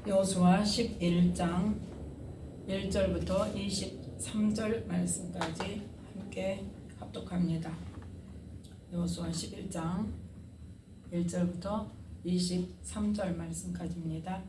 여호수아 11장 1절부터 23절 말씀까지 함께 합독합니다. 여호수아 11장 1절부터 23절 말씀까지입니다.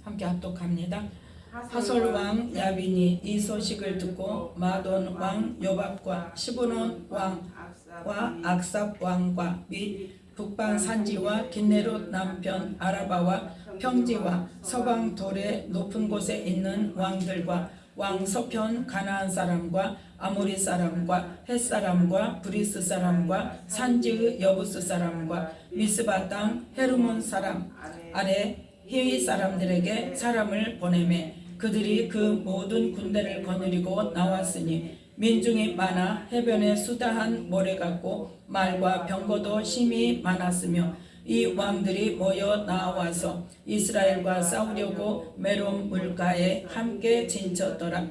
함께 합독합니다. 하솔 왕 야빈이 이 소식을 듣고 마돈 왕 요밥과 시브논 왕과 악삽 왕과 및 북방 산지와 긴네롯 남편 아라바와 평지와 서방 돌의 높은 곳에 있는 왕들과 왕 서편 가나안 사람과 아모리 사람과 헷 사람과 브리스 사람과 산지의 여부스 사람과 미스바 땅 헤르몬 사람 아래 히위 사람들에게 사람을 보내매 그들이 그 모든 군대를 거느리고 나왔으니 민중이 많아 해변에 수다한 모래 같고 말과 병거도 심히 많았으며 이 왕들이 모여 나와서 이스라엘과 싸우려고 메론 물가에 함께 진쳤더라.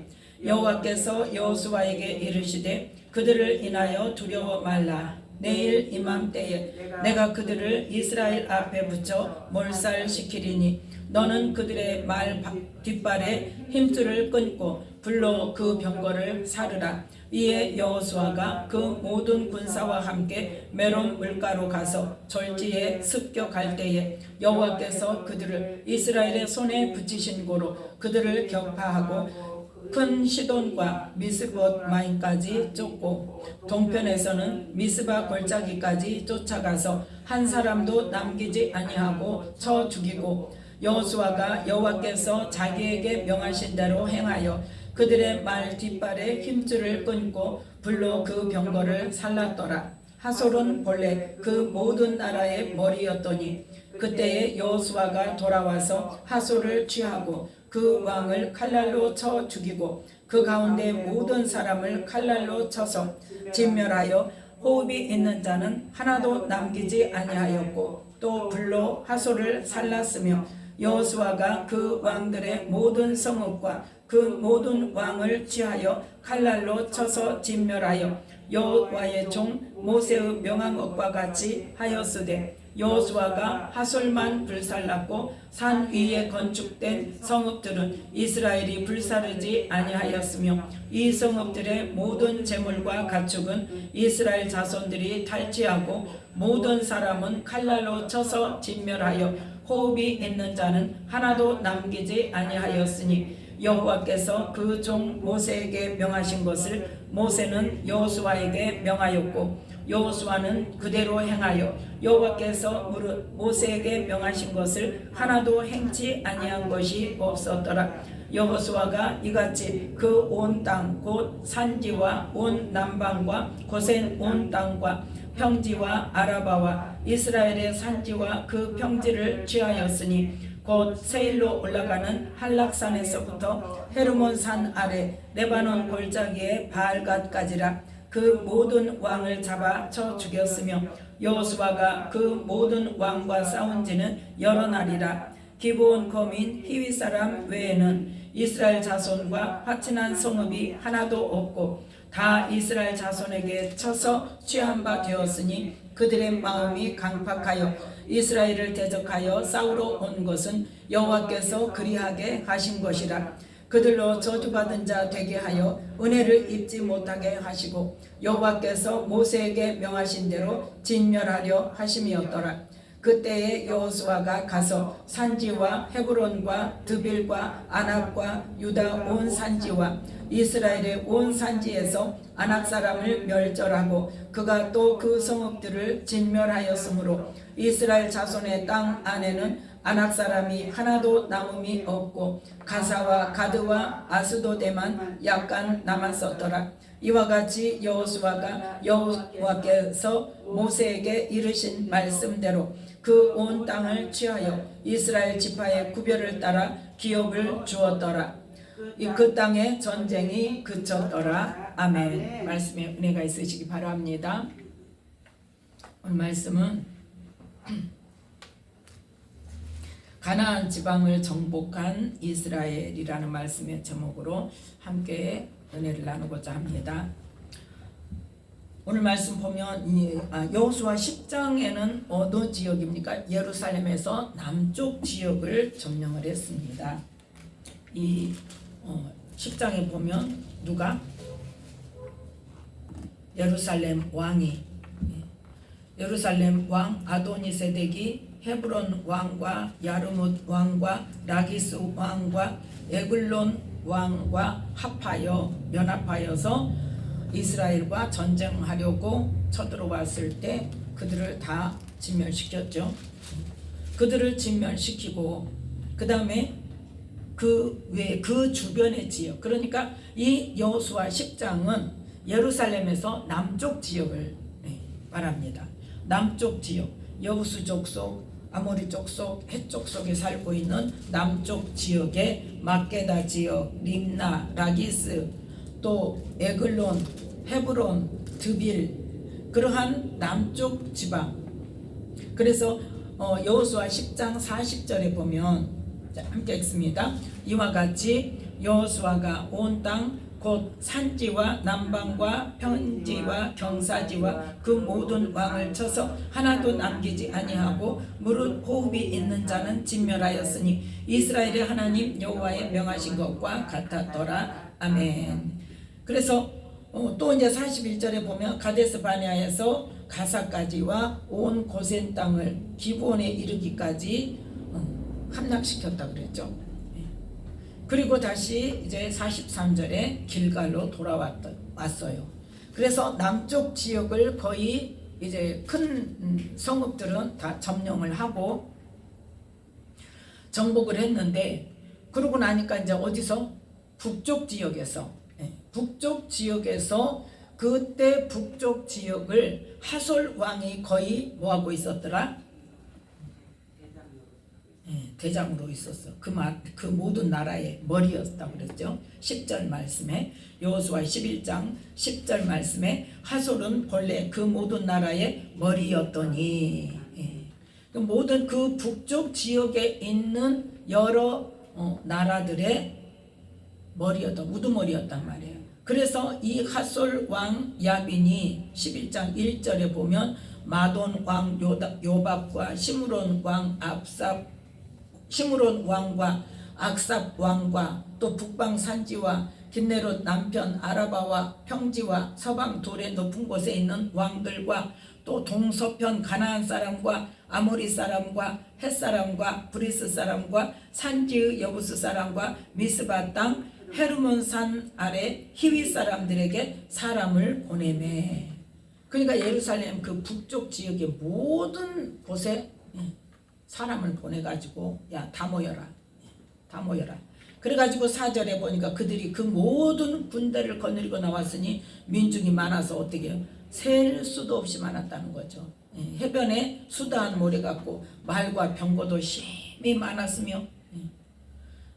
여호와께서 여호수아에게 이르시되 그들을 인하여 두려워 말라. 내일 이맘때에 내가 그들을 이스라엘 앞에 붙여 몰살시키리니 너는 그들의 말 뒷발에 힘줄을 끊고 불로 그 병거를 사르라. 이에 여호수아가 그 모든 군사와 함께 메론 물가로 가서 졸지에 습격할 때에 여호와께서 그들을 이스라엘의 손에 붙이신 고로 그들을 격파하고 큰 시돈과 미스봇 마임까지 쫓고 동편에서는 미스바 골짜기까지 쫓아가서 한 사람도 남기지 아니하고 쳐 죽이고 여호수아가 여호와께서 자기에게 명하신 대로 행하여 그들의 말 뒷발에 힘줄을 끊고 불로 그 병거를 살랐더라. 하솔은 본래 그 모든 나라의 머리였더니 그때에 여호수아가 돌아와서 하솔을 취하고 그 왕을 칼날로 쳐 죽이고 그 가운데 모든 사람을 칼날로 쳐서 진멸하여 호흡이 있는 자는 하나도 남기지 아니하였고 또 불로 하솔을 살랐으며 여호수아가 그 왕들의 모든 성읍과 그 모든 왕을 취하여 칼날로 쳐서 진멸하여 여호와의 종 모세의 명한 것과 같이 하였으되 여호수아가 하솔만 불살랐고 산 위에 건축된 성읍들은 이스라엘이 불사르지 아니하였으며 이 성읍들의 모든 재물과 가축은 이스라엘 자손들이 탈취하고 모든 사람은 칼날로 쳐서 진멸하여 호흡이 있는 자는 하나도 남기지 아니하였으니 여호와께서 그 종 모세에게 명하신 것을 모세는 여호수아에게 명하였고 여호수아는 그대로 행하여 여호와께서 모세에게 명하신 것을 하나도 행치 아니한 것이 없었더라. 여호수아가 이같이 그 온 땅 곧 산지와 온 남방과 고센 온 땅과 평지와 아라바와 이스라엘의 산지와 그 평지를 취하였으니 곧 세일로 올라가는 한락산에서부터 헤르몬 산 아래 레바논 골짜기의 바알갓까지라. 그 모든 왕을 잡아 쳐 죽였으며 여호수아가 그 모든 왕과 싸운 지는 여러 날이라. 기브온 거민 히위 사람 외에는 이스라엘 자손과 화친한 성읍이 하나도 없고 다 이스라엘 자손에게 쳐서 취한 바 되었으니 그들의 마음이 강팍하여 이스라엘을 대적하여 싸우러 온 것은 여호와께서 그리하게 하신 것이라. 그들로 저주받은 자 되게 하여 은혜를 입지 못하게 하시고 여호와께서 모세에게 명하신 대로 진멸하려 하심이었더라. 그때에 여호수아가 가서 산지와 헤브론과 드빌과 아낙과 유다 온 산지와 이스라엘의 온 산지에서 아낙 사람을 멸절하고 그가 또 그 성읍들을 진멸하였으므로 이스라엘 자손의 땅 안에는 아낙 사람이 하나도 남음이 없고 가사와 가드와 아스도데만 약간 남았었더라. 이와 같이 여호수아가 여호와께서 모세에게 이르신 말씀대로 그 온 땅을 취하여 이스라엘 지파의 구별을 따라 기업을 주었더라. 그 땅에 전쟁이 그쳤더라. 아멘. 말씀에 은혜가 있으시기 바랍니다. 오늘 말씀은 가나안 지방을 정복한 이스라엘이라는 말씀의 제목으로 함께 은혜를 나누고자 합니다. 오늘 말씀 보면 여호수아 10장에는 어느 지역입니까? 예루살렘에서 남쪽 지역을 점령을 했습니다. 이 10장에 보면 누가? 예루살렘 왕 아도니세덱이 헤브론 왕과 야르뭇 왕과 라기스 왕과 에글론 왕과 연합하여서 이스라엘과 전쟁하려고 쳐들어왔을 때 그들을 다 진멸시켰죠. 그들을 진멸시키고 그 다음에 그 주변의 지역, 그러니까 이 여호수아 10장은 예루살렘에서 남쪽 지역을 말합니다. 남쪽 지역, 여부수 족속, 아모리 족속, 헷 족속에 살고 있는 남쪽 지역의 막게다 지역, 림나, 라기스, 또 에글론, 헤브론, 드빌, 그러한 남쪽 지방. 그래서 여호수아 10장 40절에 보면, 자, 함께 읽습니다. 이와 같이 여호수아가 온 땅 곧 산지와 남방과 평지와 경사지와 그 모든 왕을 쳐서 하나도 남기지 아니하고 무릇 호흡이 있는 자는 진멸하였으니 이스라엘의 하나님 여호와의 명하신 것과 같았더라. 아멘. 그래서 또 이제 41절에 보면 가데스 바네아에서 가사까지와 온 고센 땅을 기브온에 이르기까지 함락시켰다 그랬죠. 그리고 다시 이제 43절에 길갈로 왔어요. 그래서 남쪽 지역을 거의 이제 큰 성읍들은 다 점령을 하고 정복을 했는데, 그러고 나니까 이제 어디서? 북쪽 지역에서 그때 북쪽 지역을 하솔 왕이 거의 뭐하고 있었더라? 대장으로 있었어. 그 모든 나라의 머리였다고 그랬죠. 10절 말씀에, 여호수아 11장 10절 말씀에 하솔은 본래 그 모든 나라의 머리였더니, 모든 그 북쪽 지역에 있는 여러 나라들의 머리였다, 우두머리였단 말이에요. 그래서 이 하솔 왕 야빈이 11장 1절에 보면 마돈 왕 요밥과 시므론 왕과 악삽 왕과 또 북방 산지와 긴네롯 남편 아라바와 평지와 서방 돌의 높은 곳에 있는 왕들과 또 동서편 가나안 사람과 아모리 사람과 헷 사람과 브리스 사람과 산지의 여부스 사람과 미스바 땅 헤르몬 산 아래 히위 사람들에게 사람을 보내매. 그러니까 예루살렘 그 북쪽 지역의 모든 곳에 사람을 보내가지고 다 모여라. 그래가지고 4절에 보니까 그들이 그 모든 군대를 거느리고 나왔으니 민중이 많아서 어떻게 해요? 셀 수도 없이 많았다는 거죠. 해변에 수다한 모래 같고 말과 병거도 심히 많았으며,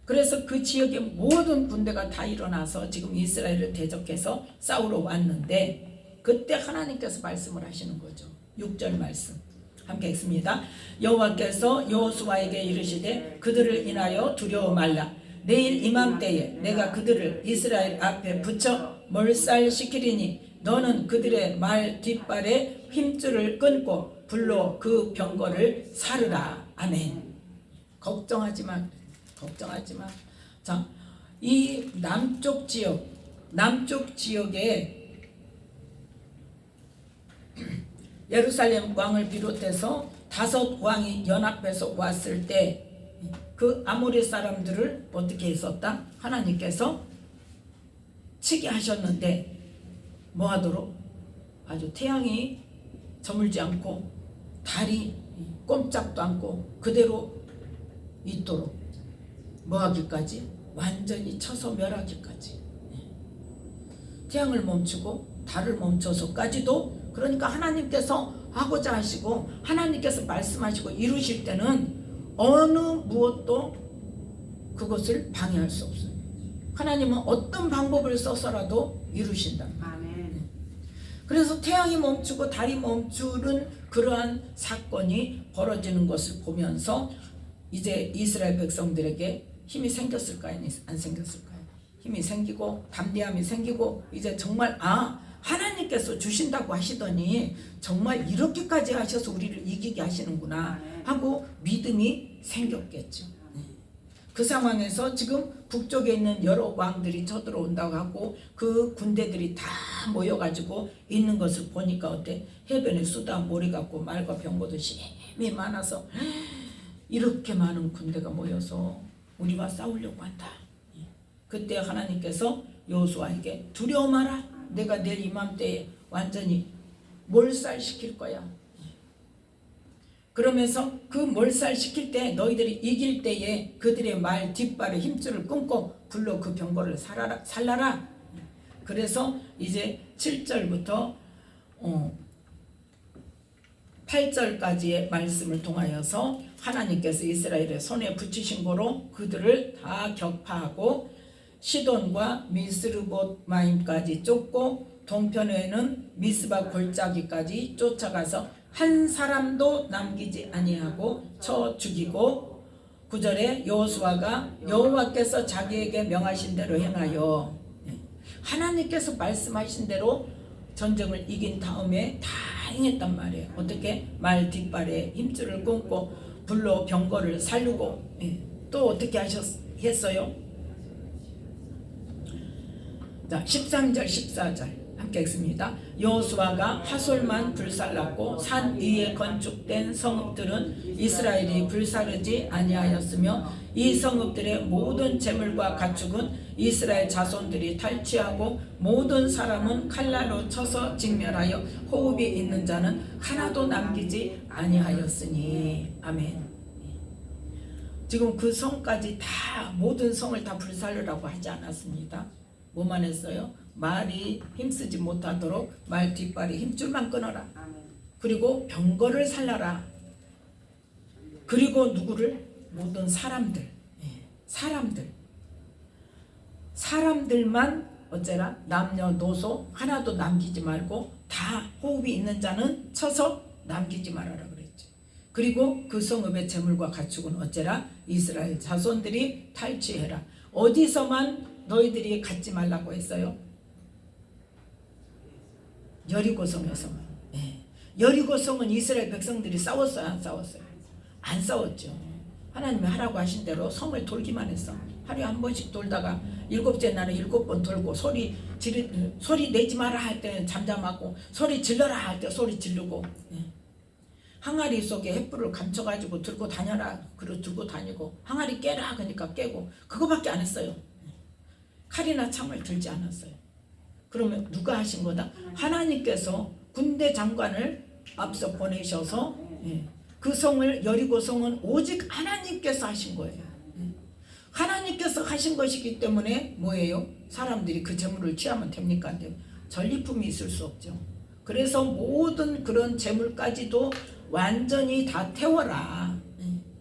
그래서 그 지역의 모든 군대가 다 일어나서 지금 이스라엘을 대적해서 싸우러 왔는데, 그때 하나님께서 말씀을 하시는 거죠. 6절 말씀 함께 읽습니다. 여호와께서 여호수아에게 이르시되 그들을 인하여 두려워 말라. 내일 이맘때에 내가 그들을 이스라엘 앞에 붙여 몰살시키리니 너는 그들의 말 뒷발에 힘줄을 끊고 불로 그 병거를 사르라. 아멘. 걱정하지 마. 자, 이 남쪽 지역에 예루살렘 왕을 비롯해서 5 왕이 연합해서 왔을 때 그 아모리 사람들을 어떻게 했었다? 하나님께서 치게 하셨는데 뭐 하도록? 아주 태양이 저물지 않고 달이 꼼짝도 않고 그대로 있도록 뭐 하기까지? 완전히 쳐서 멸하기까지. 태양을 멈추고 달을 멈춰서까지도, 그러니까 하나님께서 하고자 하시고 하나님께서 말씀하시고 이루실 때는 어느 무엇도 그것을 방해할 수 없어요. 하나님은 어떤 방법을 써서라도 이루신다. 아멘. 그래서 태양이 멈추고 달이 멈추는 그러한 사건이 벌어지는 것을 보면서 이제 이스라엘 백성들에게 힘이 생겼을까요? 안 생겼을까요? 힘이 생기고 담대함이 생기고 이제 정말 하나님께서 주신다고 하시더니 정말 이렇게까지 하셔서 우리를 이기게 하시는구나 하고 믿음이 생겼겠죠. 그 상황에서 지금 북쪽에 있는 여러 왕들이 쳐들어온다고 하고 그 군대들이 다 모여가지고 있는 것을 보니까 어때? 해변에 수다 모래 같고 말과 병거도 심히 많아서 이렇게 많은 군대가 모여서 우리와 싸우려고 한다. 그때 하나님께서 여호수아에게 두려워 마라. 내가 내일 이맘때에 완전히 몰살시킬 거야. 그러면서 그 몰살시킬 때 너희들이 이길 때에 그들의 말 뒷발에 힘줄을 끊고 불로 그 병거를 살라라. 그래서 이제 7절부터 8절까지의 말씀을 통하여서 하나님께서 이스라엘의 손에 붙이신 거로 그들을 다 격파하고 시돈과 미스르봇마임까지 쫓고 동편에는 미스바 골짜기까지 쫓아가서 한 사람도 남기지 아니하고 쳐 죽이고 9절에 여호수아가 여호와께서 자기에게 명하신 대로 행하여 하나님께서 말씀하신 대로 전쟁을 이긴 다음에 다 행했단 말이에요. 어떻게? 말 뒷발에 힘줄을 끊고 불로 병거를 살리고 또 어떻게 했어요? 자, 13절 14절 함께 읽습니다. 여호수아가 하솔만 불살랐고 산 위에 건축된 성읍들은 이스라엘이 불사르지 아니하였으며 이 성읍들의 모든 재물과 가축은 이스라엘 자손들이 탈취하고 모든 사람은 칼날로 쳐서 직멸하여 호흡이 있는 자는 하나도 남기지 아니하였으니. 아멘. 지금 그 성까지 다 모든 성을 다 불살르라고 하지 않았습니다. 뭐만 했어요? 말이 힘쓰지 못하도록 말 뒷발에 힘줄만 끊어라. 그리고 병거를 살라라. 그리고 누구를? 모든 사람들. 사람들만 어째라? 남녀노소 하나도 남기지 말고 다 호흡이 있는 자는 쳐서 남기지 말아라 그랬죠. 그리고 그 성읍의 재물과 가축은 어째라? 이스라엘 자손들이 탈취해라. 어디서만 너희들이 갖지 말라고 했어요? 여리고성에서만. 여리고성은 이스라엘 백성들이 싸웠어요? 안 싸웠어요? 안 싸웠죠. 하나님이 하라고 하신 대로 성을 돌기만 했어. 하루에 한 번씩 돌다가 7째 날에 7번 돌고 소리 내지 마라 할 때는 잠잠하고 소리 질러라 할 때 소리 지르고 항아리 속에 횃불을 감춰가지고 들고 다녀라. 그리고 들고 다니고 항아리 깨라 그러니까 깨고 그거밖에 안 했어요. 칼이나 창을 들지 않았어요. 그러면 누가 하신 거다? 하나님께서 군대 장관을 앞서 보내셔서 그 성을 여리고 성은 오직 하나님께서 하신 거예요. 하나님께서 하신 것이기 때문에 뭐예요? 사람들이 그 재물을 취하면 됩니까? 안 돼요. 전리품이 있을 수 없죠. 그래서 모든 그런 재물까지도 완전히 다 태워라.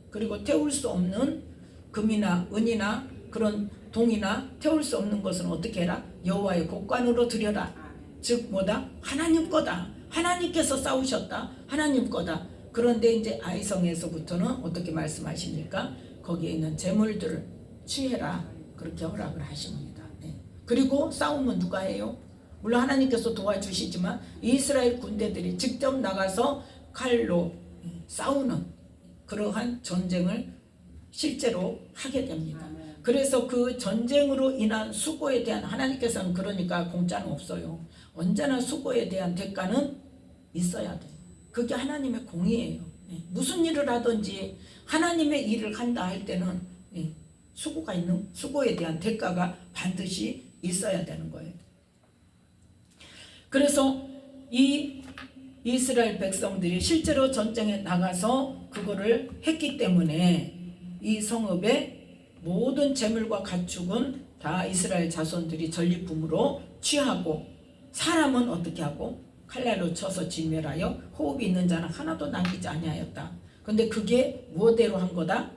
그리고 태울 수 없는 금이나 은이나 그런 동이나 태울 수 없는 것은 어떻게 해라? 여호와의 곡관으로 드려라. 즉 뭐다? 하나님 거다. 하나님께서 싸우셨다. 하나님 거다. 그런데 이제 아이성에서부터는 어떻게 말씀하십니까? 거기에 있는 재물들을 취해라. 그렇게 허락을 하십니다. 그리고 싸움은 누가 해요? 물론 하나님께서 도와주시지만 이스라엘 군대들이 직접 나가서 칼로 싸우는 그러한 전쟁을 실제로 하게 됩니다. 그래서 그 전쟁으로 인한 수고에 대한 하나님께서는 그러니까 공짜는 없어요. 언제나 수고에 대한 대가는 있어야 돼요. 그게 하나님의 공의예요. 무슨 일을 하든지 하나님의 일을 한다 할 때는 수고에 대한 대가가 반드시 있어야 되는 거예요. 그래서 이 이스라엘 백성들이 실제로 전쟁에 나가서 그거를 했기 때문에 이 성읍의 모든 재물과 가축은 다 이스라엘 자손들이 전리품으로 취하고 사람은 어떻게 하고 칼날로 쳐서 진멸하여 호흡이 있는 자는 하나도 남기지 아니하였다. 근데 그게 무엇대로 한 거다?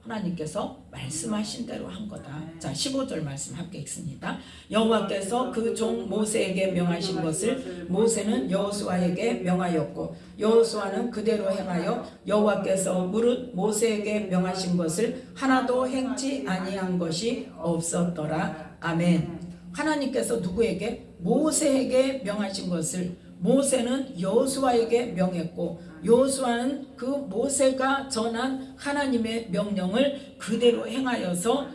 하나님께서 말씀하신 대로 한 거다. 자, 15절 말씀 함께 읽습니다. 여호와께서 그 종 모세에게 명하신 것을 모세는 여호수아에게 명하였고 여호수아는 그대로 행하여 여호와께서 무릇 모세에게 명하신 것을 하나도 행치 아니한 것이 없었더라. 아멘. 하나님께서 누구에게? 모세에게 명하신 것을 모세는 여호수아에게 명했고 여호수아는 그 모세가 전한 하나님의 명령을 그대로 행하여서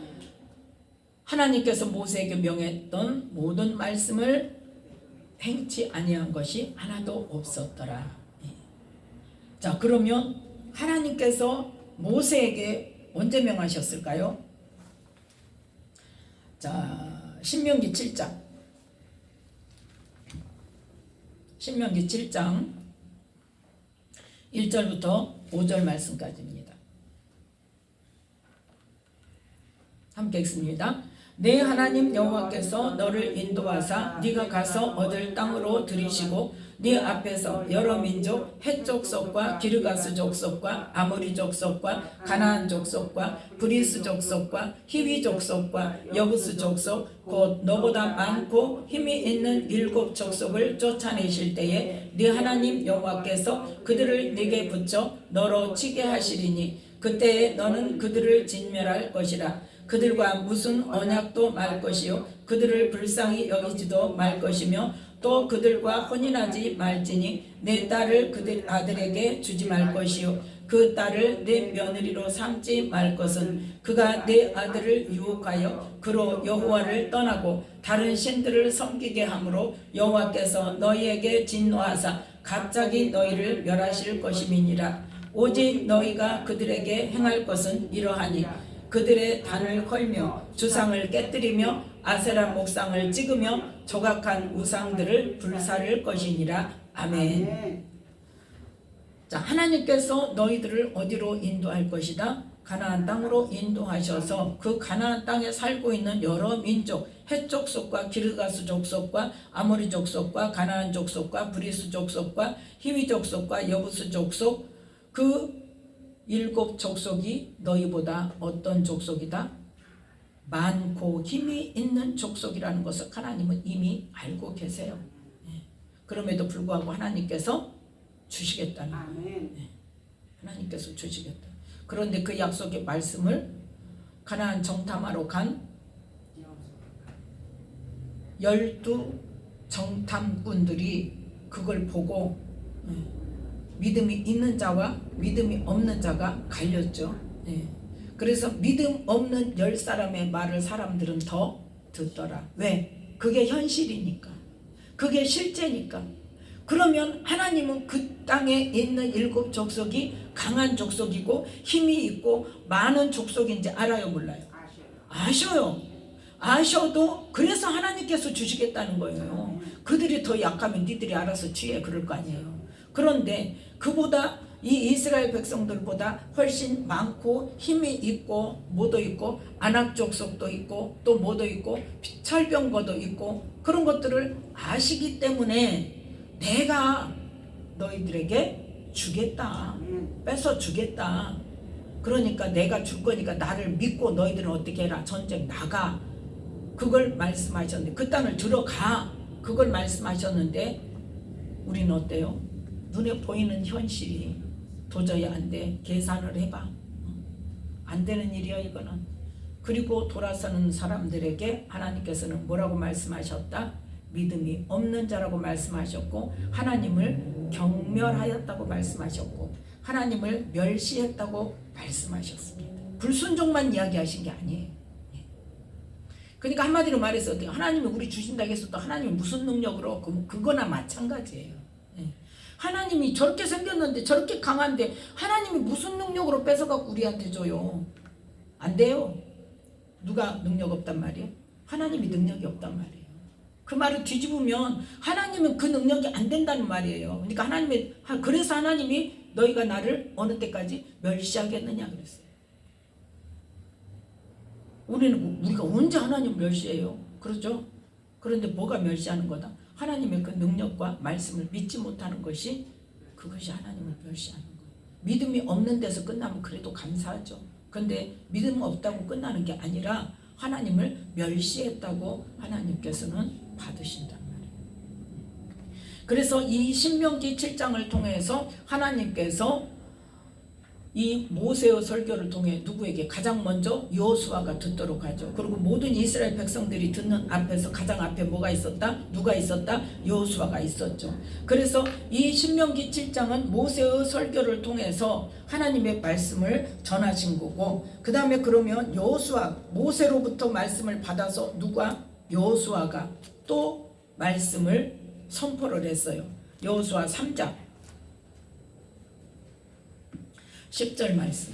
하나님께서 모세에게 명했던 모든 말씀을 행치 아니한 것이 하나도 없었더라. 자, 그러면 하나님께서 모세에게 언제 명하셨을까요? 자, 신명기 7장 1절부터 5절 말씀까지입니다. 함께 읽습니다. 내 하나님 여호와께서 너를 인도하사 네가 가서 얻을 땅으로 들이시고 네 앞에서 여러 민족 헷 족속과 기르가스 족속과 아모리 족속과 가나안 족속과 브리스 족속과 히위 족속과 여부스 족속 곧 너보다 많고 힘이 있는 7 족속을 쫓아내실 때에 네 하나님 여호와께서 그들을 네게 붙여 너로 치게 하시리니 그때에 너는 그들을 진멸할 것이라. 그들과 무슨 언약도 말 것이요 그들을 불쌍히 여기지도 말 것이며 또 그들과 혼인하지 말지니 내 딸을 그들 아들에게 주지 말 것이요 그 딸을 내 며느리로 삼지 말 것은 그가 내 아들을 유혹하여 그로 여호와를 떠나고 다른 신들을 섬기게 하므로 여호와께서 너희에게 진노하사 갑자기 너희를 멸하실 것임이니라. 오직 너희가 그들에게 행할 것은 이러하니 그들의 단을 헐며 주상을 깨뜨리며 아세라 목상을 찍으며 조각한 우상들을 불사를 것이니라. 아멘. 자, 하나님께서 너희들을 어디로 인도할 것이다? 가나안 땅으로 인도하셔서 그 가나안 땅에 살고 있는 여러 민족 헷 족속과 기르가스 족속과 아모리 족속과 가나안 족속과 브리스 족속과 히위 족속과 여부스 족속 그 7 족속이 너희보다 어떤 족속이다? 많고 힘이 있는 족속이라는 것을 하나님은 이미 알고 계세요. 그럼에도 불구하고 하나님께서 주시겠다는 거예요. 하나님께서 주시겠다. 그런데 그 약속의 말씀을 가나안 정탐하러 간 12 정탐꾼들이 그걸 보고 믿음이 있는 자와 믿음이 없는 자가 갈렸죠. 그래서 믿음 없는 10사람의 말을 사람들은 더 듣더라. 왜? 그게 현실이니까. 그게 실제니까. 그러면 하나님은 그 땅에 있는 7 족속이 강한 족속이고 힘이 있고 많은 족속인지 알아요, 몰라요? 아셔요. 아셔도 그래서 하나님께서 주시겠다는 거예요. 그들이 더 약하면 니들이 알아서 취해 그럴 거 아니에요. 그런데 그보다 이 이스라엘 백성들보다 훨씬 많고 힘이 있고 뭐도 있고 아낙 족속도 있고 또 뭐도 있고 철병거도 있고 그런 것들을 아시기 때문에 내가 너희들에게 주겠다. 뺏어 주겠다. 그러니까 내가 줄 거니까 나를 믿고 너희들은 어떻게 해라. 전쟁 나가. 그걸 말씀하셨는데 그 땅을 들어가. 그걸 말씀하셨는데 우리는 어때요? 눈에 보이는 현실이 도저히 안 돼. 계산을 해봐. 안 되는 일이야 이거는. 그리고 돌아서는 사람들에게 하나님께서는 뭐라고 말씀하셨다? 믿음이 없는 자라고 말씀하셨고 하나님을 경멸하였다고 말씀하셨고 하나님을 멸시했다고 말씀하셨습니다. 불순종만 이야기하신 게 아니에요. 그러니까 한마디로 말해서 하나님이 우리 주신다고 해서 또 하나님이 무슨 능력으로 그거나 마찬가지예요. 하나님이 저렇게 생겼는데 저렇게 강한데 하나님이 무슨 능력으로 뺏어갖고 우리한테 줘요? 안 돼요. 누가 능력 없단 말이에요? 하나님이 능력이 없단 말이에요. 그 말을 뒤집으면 하나님은 그 능력이 안 된다는 말이에요. 그러니까 그래서 하나님이 너희가 나를 어느 때까지 멸시하겠느냐 그랬어요. 우리가 언제 하나님을 멸시해요? 그렇죠? 그런데 뭐가 멸시하는 거다? 하나님의 그 능력과 말씀을 믿지 못하는 것이 그것이 하나님을 멸시하는 거예요. 믿음이 없는 데서 끝나면 그래도 감사하죠. 그런데 믿음 없다고 끝나는 게 아니라 하나님을 멸시했다고 하나님께서는 받으신단 말이에요. 그래서 이 신명기 7장을 통해서 하나님께서 이 모세의 설교를 통해 누구에게 가장 먼저 여호수아가 듣도록 하죠. 그리고 모든 이스라엘 백성들이 듣는 앞에서 가장 앞에 뭐가 있었다? 누가 있었다? 여호수아가 있었죠. 그래서 이 신명기 7장은 모세의 설교를 통해서 하나님의 말씀을 전하신 거고, 그 다음에 그러면 여호수아, 모세로부터 말씀을 받아서 누가? 여호수아가 또 말씀을 선포를 했어요. 여호수아 3장 10절 말씀.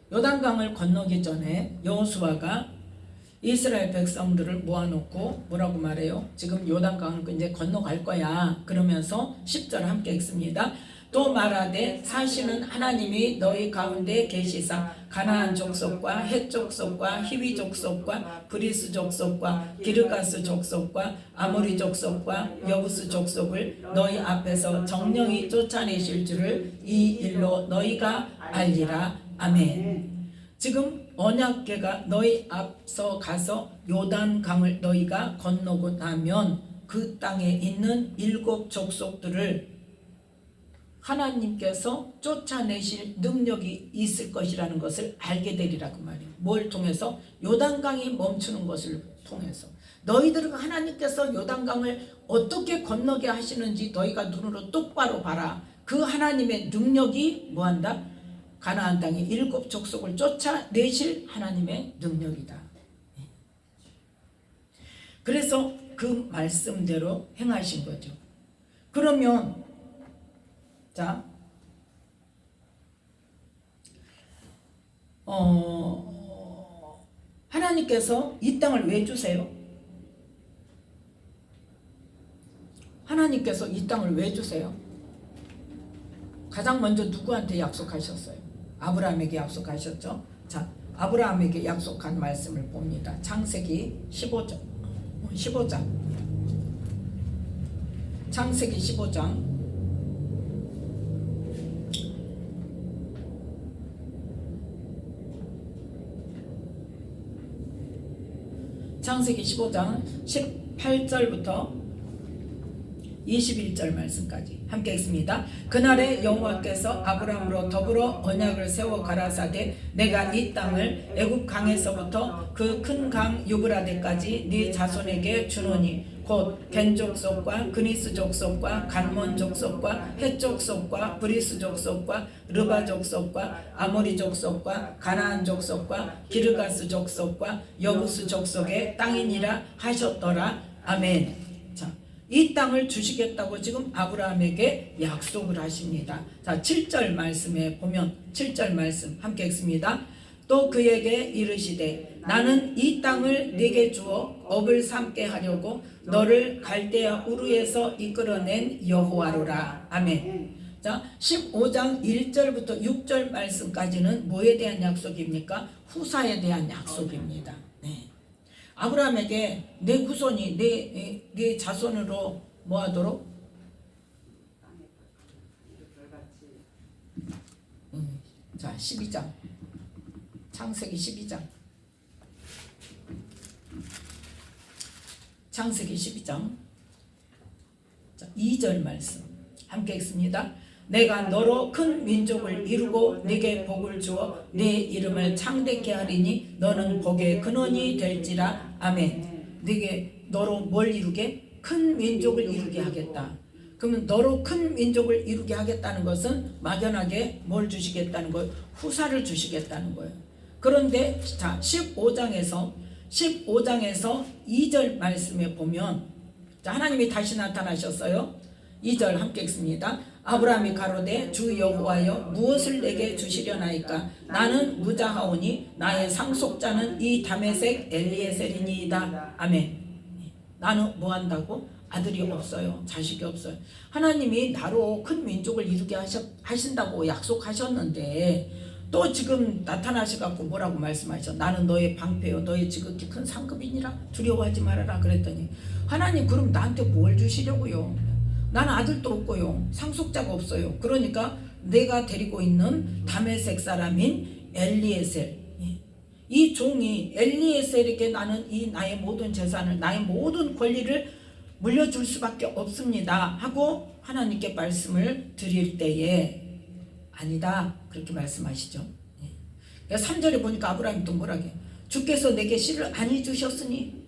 요단강을 건너기 전에 여호수아가 이스라엘 백성들을 모아놓고 뭐라고 말해요? 지금 요단강을 이제 건너갈 거야. 그러면서 10절 함께 읽습니다. 또 말하되 사실은 하나님이 너희 가운데 계시사 가나안 족속과 헷 족속과 히위 족속과 브리스 족속과 기르가스 족속과 아모리 족속과 여부스 족속을 너희 앞에서 정령이 쫓아내실 줄을 이 일로 너희가 알리라. 아멘. 지금 언약궤가 너희 앞서 가서 요단강을 너희가 건너고 나면 그 땅에 있는 7 족속들을 하나님께서 쫓아내실 능력이 있을 것이라는 것을 알게 되리라고 말이에요. 뭘 통해서? 요단강이 멈추는 것을 통해서. 너희들은 하나님께서 요단강을 어떻게 건너게 하시는지 너희가 눈으로 똑바로 봐라. 그 하나님의 능력이 뭐한다? 가나안 땅의 7 족속을 쫓아내실 하나님의 능력이다. 그래서 그 말씀대로 행하신 거죠. 그러면 자, 하나님께서 이 땅을 왜 주세요? 하나님께서 이 땅을 왜 주세요? 가장 먼저 누구한테 약속하셨어요? 아브라함에게 약속하셨죠? 자, 아브라함에게 약속한 말씀을 봅니다. 창세기 15장. 창세기 15장. 창세기 15장 18절부터 21절 말씀까지 함께 읽습니다. 그날에 여호와께서 아브라함으로 더불어 언약을 세워 가라사대 내가 이 땅을 애굽 강에서부터 그 큰 강 유브라데까지 네 자손에게 주노니 곧 겐 족속과 그니스 족속과 간몬 족속과 헷 족속과 브리스 족속과 르바 족속과 아모리 족속과 가나안 족속과 기르가스 족속과 여부스 족속의 땅이니라 하셨더라. 아멘. 자, 이 땅을 주시겠다고 지금 아브라함에게 약속을 하십니다. 자, 7절 말씀에 보면 7절 말씀 함께 읽습니다. 또 그에게 이르시되 나는 이 땅을 네게 주어 업을 삼게 하려고 너를 갈대아 우르에서 이끌어낸 여호와로라. 아멘. 자, 15장 1절부터 6절 말씀까지는 뭐에 대한 약속입니까? 후사에 대한 약속입니다. 네. 아브라함에게 내 후손이 내 자손으로 뭐하도록? 자, 12장 창세기 12장 창세기 12장 자, 2절 말씀 함께 읽습니다. 내가 너로 큰 민족을 이루고 네게 복을 주어 네 이름을 창대케 하리니 너는 복의 근원이 될지라. 아멘. 네게 너로 뭘 이루게? 큰 민족을 이루게 하겠다. 그러면 너로 큰 민족을 이루게 하겠다는 것은 막연하게 뭘 주시겠다는 거예요? 후사를 주시겠다는 거예요. 그런데 자, 15장에서 2절 말씀에 보면 자, 하나님이 다시 나타나셨어요. 2절 함께 읽습니다. 아브라함이 가로되 주 여호와여 무엇을 내게 주시려나이까? 나는 무자하오니 나의 상속자는 이 다메섹 엘리에셀이니이다. 아멘. 나는 뭐 한다고? 아들이 없어요. 자식이 없어요. 하나님이 나로 큰 민족을 이루게 하신다고 약속하셨는데 또 지금 나타나셔갖고 뭐라고 말씀하셔? 나는 너의 방패요 너의 지극히 큰 상급이니라 두려워하지 말아라 그랬더니 하나님 그럼 나한테 뭘 주시려고요? 나는 아들도 없고요 상속자가 없어요. 그러니까 내가 데리고 있는 다메섹 사람인 엘리에셀 이 종이 엘리에셀에게 나는 이 나의 모든 재산을 나의 모든 권리를 물려줄 수밖에 없습니다 하고 하나님께 말씀을 드릴 때에 아니다 그렇게 말씀하시죠. 3절에 보니까 아브라함이 또 뭐라고 해요? 주께서 내게 씨를 아니 주셨으니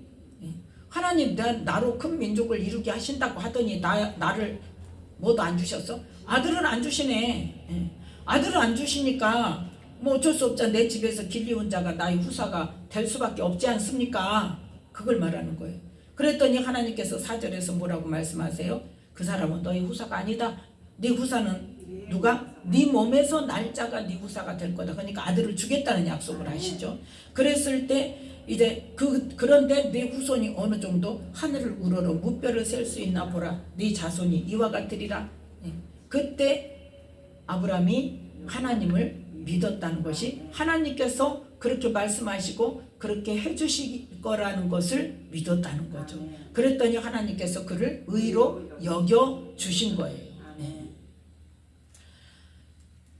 하나님 나로 큰 민족을 이루게 하신다고 하더니 나를 뭐도 안 주셨어? 아들은 안 주시네. 아들은 안 주시니까 뭐 어쩔 수 없잖아. 내 집에서 길리온 자가 나의 후사가 될 수밖에 없지 않습니까? 그걸 말하는 거예요. 그랬더니 하나님께서 4절에서 뭐라고 말씀하세요? 그 사람은 너의 후사가 아니다. 네 후사는 누가? 네 몸에서 날짜가 네 후사가 될 거다. 그러니까 아들을 주겠다는 약속을 하시죠. 그랬을 때 이제 그런데 네 후손이 어느 정도 하늘을 우러러 무뼈를 셀 수 있나 보라. 네 자손이 이와 같으리라. 그때 아브라함이 하나님을 믿었다는 것이 하나님께서 그렇게 말씀하시고 그렇게 해주실 거라는 것을 믿었다는 거죠. 그랬더니 하나님께서 그를 의로 여겨 주신 거예요.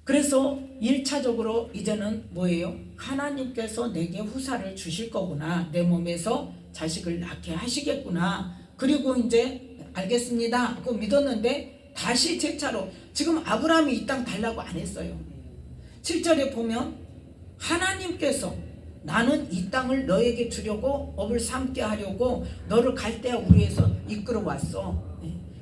그래서 1차적으로 이제는 뭐예요? 하나님께서 내게 후사를 주실 거구나. 내 몸에서 자식을 낳게 하시겠구나. 그리고 이제 알겠습니다 하고 믿었는데 다시 제차로 지금 아브라함이 이 땅 달라고 안 했어요. 7절에 보면 하나님께서 나는 이 땅을 너에게 주려고 업을 삼게 하려고 너를 갈대아 우르에서 이끌어 왔어.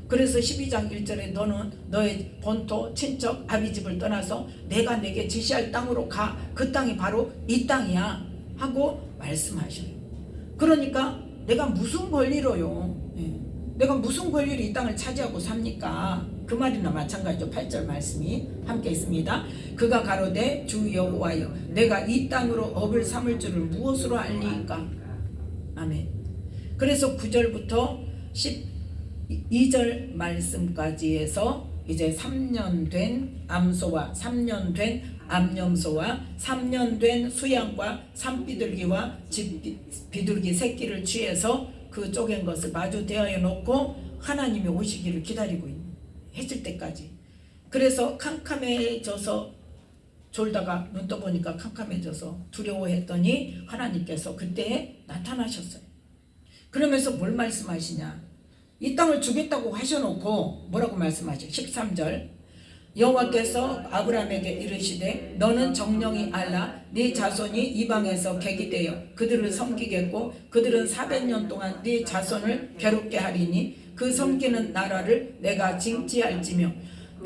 그래서 12장 1절에 너는 너의 본토 친척 아비집을 떠나서 내가 내게 지시할 땅으로 가. 그 땅이 바로 이 땅이야 하고 말씀하셔요. 그러니까 내가 무슨 권리로요? 내가 무슨 권리로 이 땅을 차지하고 삽니까? 그 말이나 마찬가지죠. 8절 말씀이 함께 있습니다. 그가 가로되 주 여호와여 내가 이 땅으로 업을 삼을 줄을 무엇으로 알리이까? 아멘. 그래서 9절부터 12절 말씀까지 해서 이제 3년 된 암소와 3년 된 암염소와 3년 된 수양과 산비둘기와 비둘기 새끼를 취해서 그 쪼갠 것을 마주 대하여 놓고 하나님이 오시기를 기다리고 있는 해질 때까지. 그래서 캄캄해져서 졸다가 눈 떠보니까 캄캄해져서 두려워했더니 하나님께서 그때 나타나셨어요. 그러면서 뭘 말씀하시냐? 이 땅을 주겠다고 하셔놓고 뭐라고 말씀하죠? 13절 여호와께서 아브라함에게 이르시되 너는 정령이 알라 네 자손이 이방에서 객이 되어 그들을 섬기겠고 그들은 400년 동안 네 자손을 괴롭게 하리니 그 섬기는 나라를 내가 징치할지며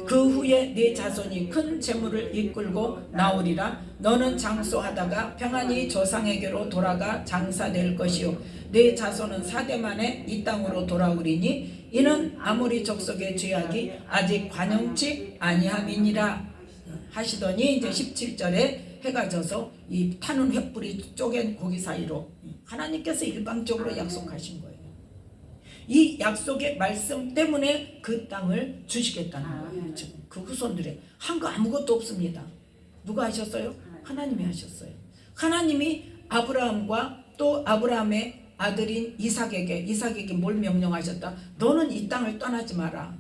그 후에 네 자손이 큰 재물을 이끌고 나오리라. 너는 장수하다가 평안히 조상에게로 돌아가 장사될 것이요 네 자손은 4대 만에 이 땅으로 돌아오리니 이는 아모리 족속의 죄악이 아직 관영치 아니함이니라 하시더니 이제 17절에 해가 져서 이 타는 횃불이 쪼갠 고기 사이로 하나님께서 일방적으로 약속하신 거예요. 이 약속의 말씀 때문에 그 땅을 주시겠다는 거예요. 지금 그 후손들의 한 거 아무것도 없습니다. 누가 하셨어요? 하나님이 하셨어요. 하나님이 아브라함과 또 아브라함의 아들인 이삭에게 뭘 명령하셨다? 너는 이 땅을 떠나지 마라.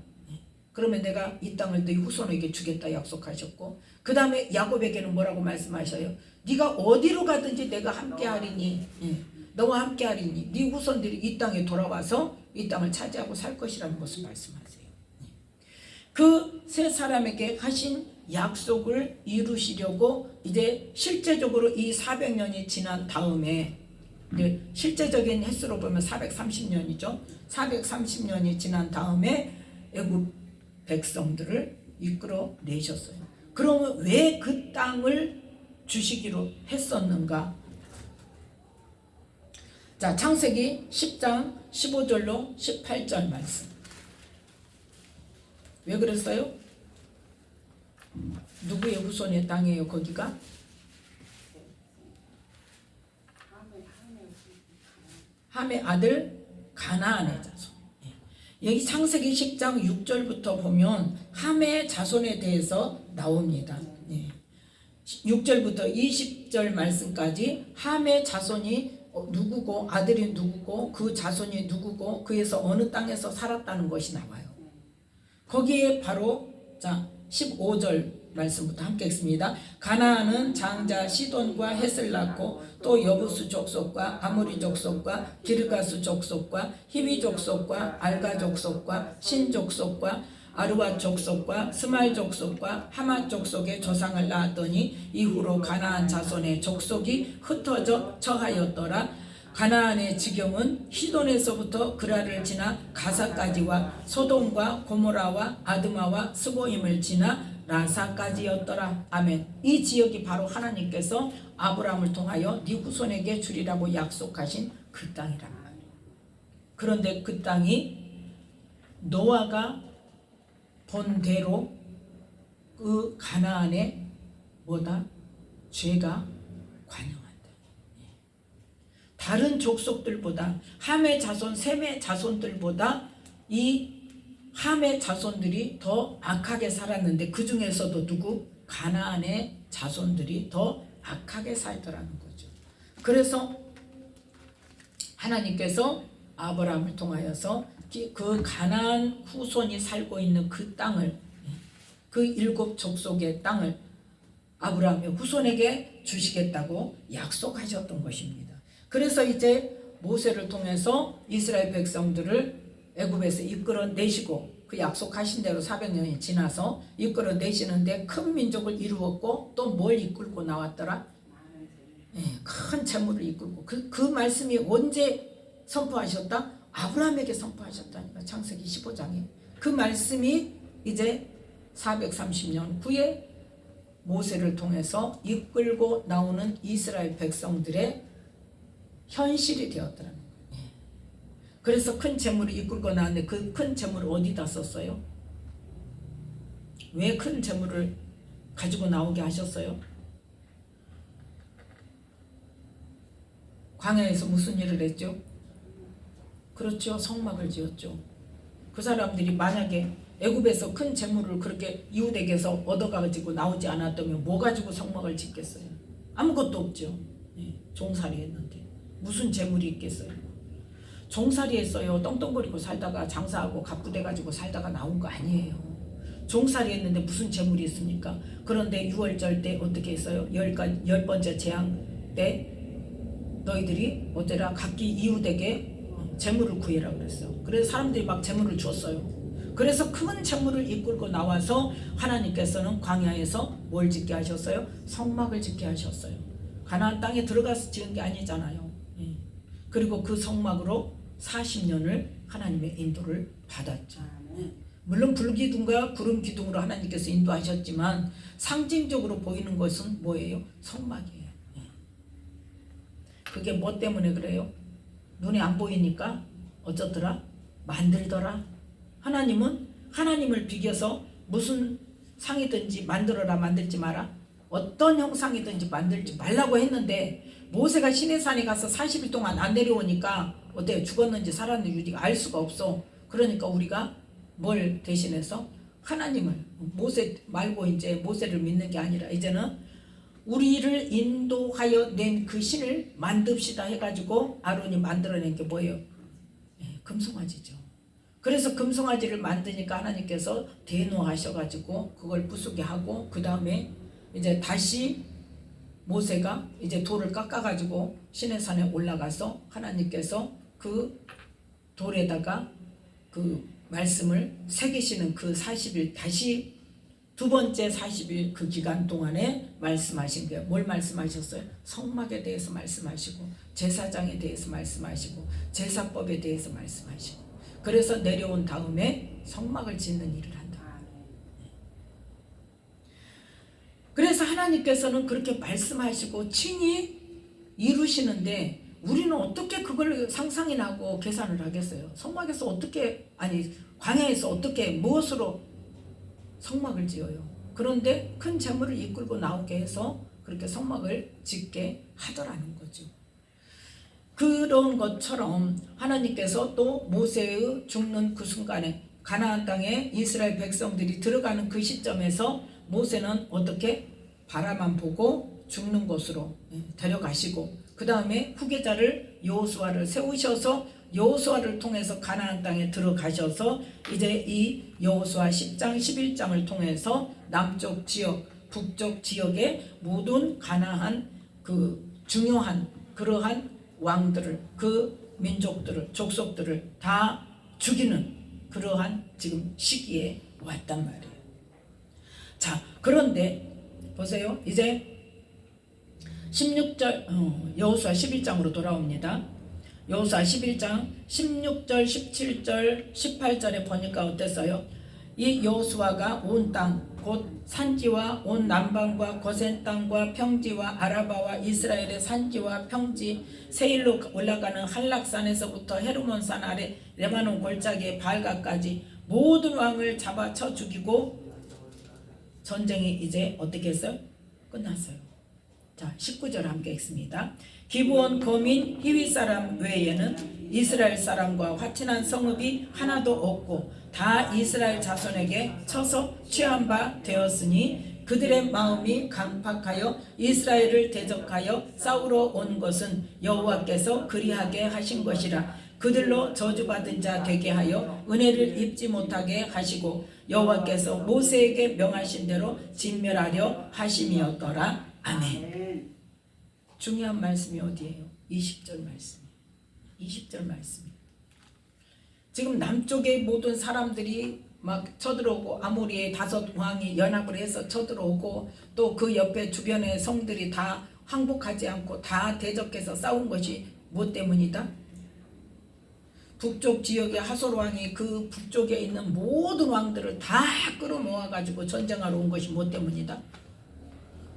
그러면 내가 이 땅을 너희 후손에게 주겠다 약속하셨고 그 다음에 야곱에게는 뭐라고 말씀하셔요? 네가 어디로 가든지 내가 함께하리니 너와 함께하리니 네 후손들이 이 땅에 돌아와서 이 땅을 차지하고 살 것이라는 것을 말씀하세요. 그 세 사람에게 하신 약속을 이루시려고 이제 실제적으로 이 400년이 지난 다음에 이제 실제적인 횟수로 보면 430년이죠. 430년이 지난 다음에 애굽 백성들을 이끌어 내셨어요. 그러면 왜 그 땅을 주시기로 했었는가? 자, 창세기 10장 15절로 18절 말씀. 왜 그랬어요? 누구의 후손의 땅이에요, 거기가? 함의 아들 가나안의 자손. 여기 창세기 10장 6절부터 보면 함의 자손에 대해서 나옵니다. 6절부터 20절 말씀까지 함의 자손이 누구고 아들이 누구고 그 자손이 누구고 그에서 어느 땅에서 살았다는 것이 나와요. 거기에 바로 자 15절 말씀부터 함께 읽습니다. 가나안은 장자 시돈과 헷을 낳고 또 여부수 족속과 아모리 족속과 기르가스 족속과 히위 족속과 알가 족속과 신 족속과 아르와 족속과 스말 족속과 하마 족속의 조상을 낳았더니 이후로 가나안 자손의 족속이 흩어져 처하였더라. 가나안의 지경은 시돈에서부터 그라를 지나 가사까지와 소돔과 고모라와 아드마와 스보임을 지나 라사까지였더라. 아멘. 이 지역이 바로 하나님께서 아브라함을 통하여 네 후손에게 주리라고 약속하신 그 땅이라. 그런데 그 땅이 노아가 본 대로 그 가나안에 뭐다? 죄가 관영한다. 다른 족속들보다 함의 자손, 셈의 자손들보다 이 함의 자손들이 더 악하게 살았는데 그 중에서도 누구? 가나안의 자손들이 더 악하게 살더라는 거죠. 그래서 하나님께서 아브라함을 통하여서 그 가나안 후손이 살고 있는 그 땅을, 그 7 족속의 땅을 아브라함의 후손에게 주시겠다고 약속하셨던 것입니다. 그래서 이제 모세를 통해서 이스라엘 백성들을 애굽에서 이끌어내시고 그 약속하신 대로 400년이 지나서 이끌어내시는데 큰 민족을 이루었고 또 뭘 이끌고 나왔더라? 큰 재물을 이끌고 그 말씀이 언제 선포하셨다? 아브라함에게 선포하셨다니까. 창세기 15장에 그 말씀이 이제 430년 후에 모세를 통해서 이끌고 나오는 이스라엘 백성들의 현실이 되었더라는 거예요. 그래서 큰 재물을 이끌고 나왔는데 그 큰 재물을 어디다 썼어요? 왜 큰 재물을 가지고 나오게 하셨어요? 광야에서 무슨 일을 했죠? 그렇죠. 성막을 지었죠. 그 사람들이 만약에 애굽에서 큰 재물을 그렇게 이웃에게서 얻어가지고 나오지 않았다면 뭐 가지고 성막을 짓겠어요? 아무것도 없죠. 종살이 했는데 무슨 재물이 있겠어요? 종살이 했어요. 떵떵거리고 살다가 장사하고 갑부돼가지고 살다가 나온 거 아니에요. 종살이 했는데 무슨 재물이 있습니까? 그런데 6월절 때 어떻게 했어요? 10번째 재앙 때 너희들이 어쩌라 각기 이웃에게 재물을 구해라 그랬어. 그래서 사람들이 막 재물을 줬어요. 그래서 큰 재물을 이끌고 나와서 하나님께서는 광야에서 뭘 짓게 하셨어요? 성막을 짓게 하셨어요. 가나안 땅에 들어가서 지은 게 아니잖아요. 그리고 그 성막으로 40년을 하나님의 인도를 받았죠. 물론 불기둥과 구름 기둥으로 하나님께서 인도하셨지만 상징적으로 보이는 것은 뭐예요? 성막이에요. 그게 뭐 때문에 그래요? 눈에 안 보이니까 어쩌더라? 만들더라. 하나님은 하나님을 비겨서 무슨 상이든지 만들어라 만들지 마라. 어떤 형상이든지 만들지 말라고 했는데 모세가 시내산에 가서 40일 동안 안 내려오니까 어때요? 죽었는지 살았는지 우리가 알 수가 없어. 그러니까 우리가 뭘 대신해서 하나님을 모세 말고 이제 모세를 믿는 게 아니라 이제는 우리를 인도하여 낸 그 신을 만듭시다 해가지고 아론이 만들어낸 게 뭐예요? 금송아지죠. 그래서 금송아지를 만드니까 하나님께서 대노하셔가지고 그걸 부수게 하고 그 다음에 이제 다시 모세가 이제 돌을 깎아가지고 시내산에 올라가서 하나님께서 그 돌에다가 그 말씀을 새기시는 그 40일 다시 두 번째 40일 그 기간 동안에 말씀하신 게 뭘 말씀하셨어요? 성막에 대해서 말씀하시고 제사장에 대해서 말씀하시고 제사법에 대해서 말씀하시고 그래서 내려온 다음에 성막을 짓는 일을 한다. 그래서 하나님께서는 그렇게 말씀하시고 친히 이루시는데 우리는 어떻게 그걸 상상이나 하고 계산을 하겠어요? 성막에서 어떻게 광야에서 어떻게 무엇으로 성막을 지어요? 그런데 큰 재물을 이끌고 나오게 해서 그렇게 성막을 짓게 하더라는 거죠. 그런 것처럼 하나님께서 또 모세의 죽는 그 순간에 가나안 땅에 이스라엘 백성들이 들어가는 그 시점에서 모세는 어떻게 바라만 보고 죽는 곳으로 데려가시고 그 다음에 후계자를 여호수아를 세우셔서 여호수아를 통해서 가나안 땅에 들어가셔서 이제 이 여호수아 10장 11장을 통해서 남쪽 지역 북쪽 지역의 모든 가나안 그 중요한 그러한 왕들을 그 민족들을 족속들을 다 죽이는 그러한 지금 시기에 왔단 말이에요. 자, 그런데 보세요. 이제 16절 여호수아 11장으로 돌아옵니다. 여호수아 11장 16절 17절 18절에 보니까 어땠어요? 이 여호수아가 온 땅 곧 산지와 온 남방과 고센 땅과 평지와 아라바와 이스라엘의 산지와 평지 세일로 올라가는 한락산에서부터 헤르몬산 아래 레바논 골짜기의 발가까지 모든 왕을 잡아쳐 죽이고 전쟁이 이제 어떻게 했어요? 끝났어요. 자, 19절 함께 읽습니다. 기브온 거민 히위 사람 외에는 이스라엘 사람과 화친한 성읍이 하나도 없고 다 이스라엘 자손에게 쳐서 취한 바 되었으니 그들의 마음이 강팍하여 이스라엘을 대적하여 싸우러 온 것은 여호와께서 그리하게 하신 것이라. 그들로 저주받은 자 되게 하여 은혜를 입지 못하게 하시고 여호와께서 모세에게 명하신 대로 진멸하려 하심이었더라. 아멘. 중요한 말씀이 어디예요? 20절 말씀이에요. 20절 말씀이에요. 지금 남쪽의 모든 사람들이 막 쳐들어오고 아모리의 5 왕이 연합을 해서 쳐들어오고 또 그 옆에 주변의 성들이 다 항복하지 않고 다 대적해서 싸운 것이 뭐 때문이다? 북쪽 지역의 하솔 왕이 그 북쪽에 있는 모든 왕들을 다 끌어모아 가지고 전쟁하러 온 것이 뭐 때문이다?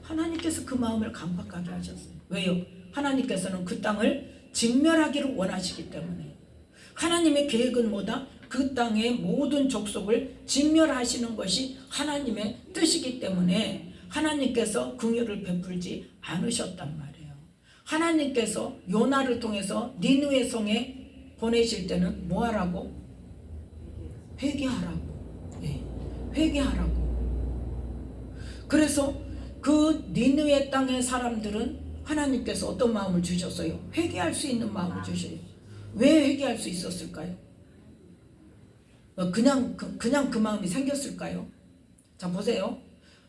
하나님께서 그 마음을 강박하게 하셨어요. 왜요? 하나님께서는 그 땅을 진멸하기를 원하시기 때문에. 하나님의 계획은 뭐다? 그 땅의 모든 족속을 진멸하시는 것이 하나님의 뜻이기 때문에 하나님께서 긍휼을 베풀지 않으셨단 말이에요. 하나님께서 요나를 통해서 니느웨 성에 보내실 때는 뭐 하라고? 회개하라고. 네, 회개하라고. 그래서 그 니느웨 땅의 사람들은 하나님께서 어떤 마음을 주셨어요? 회개할 수 있는 마음을 주셔요. 왜 회개할 수 있었을까요? 그냥 그 마음이 생겼을까요? 자, 보세요.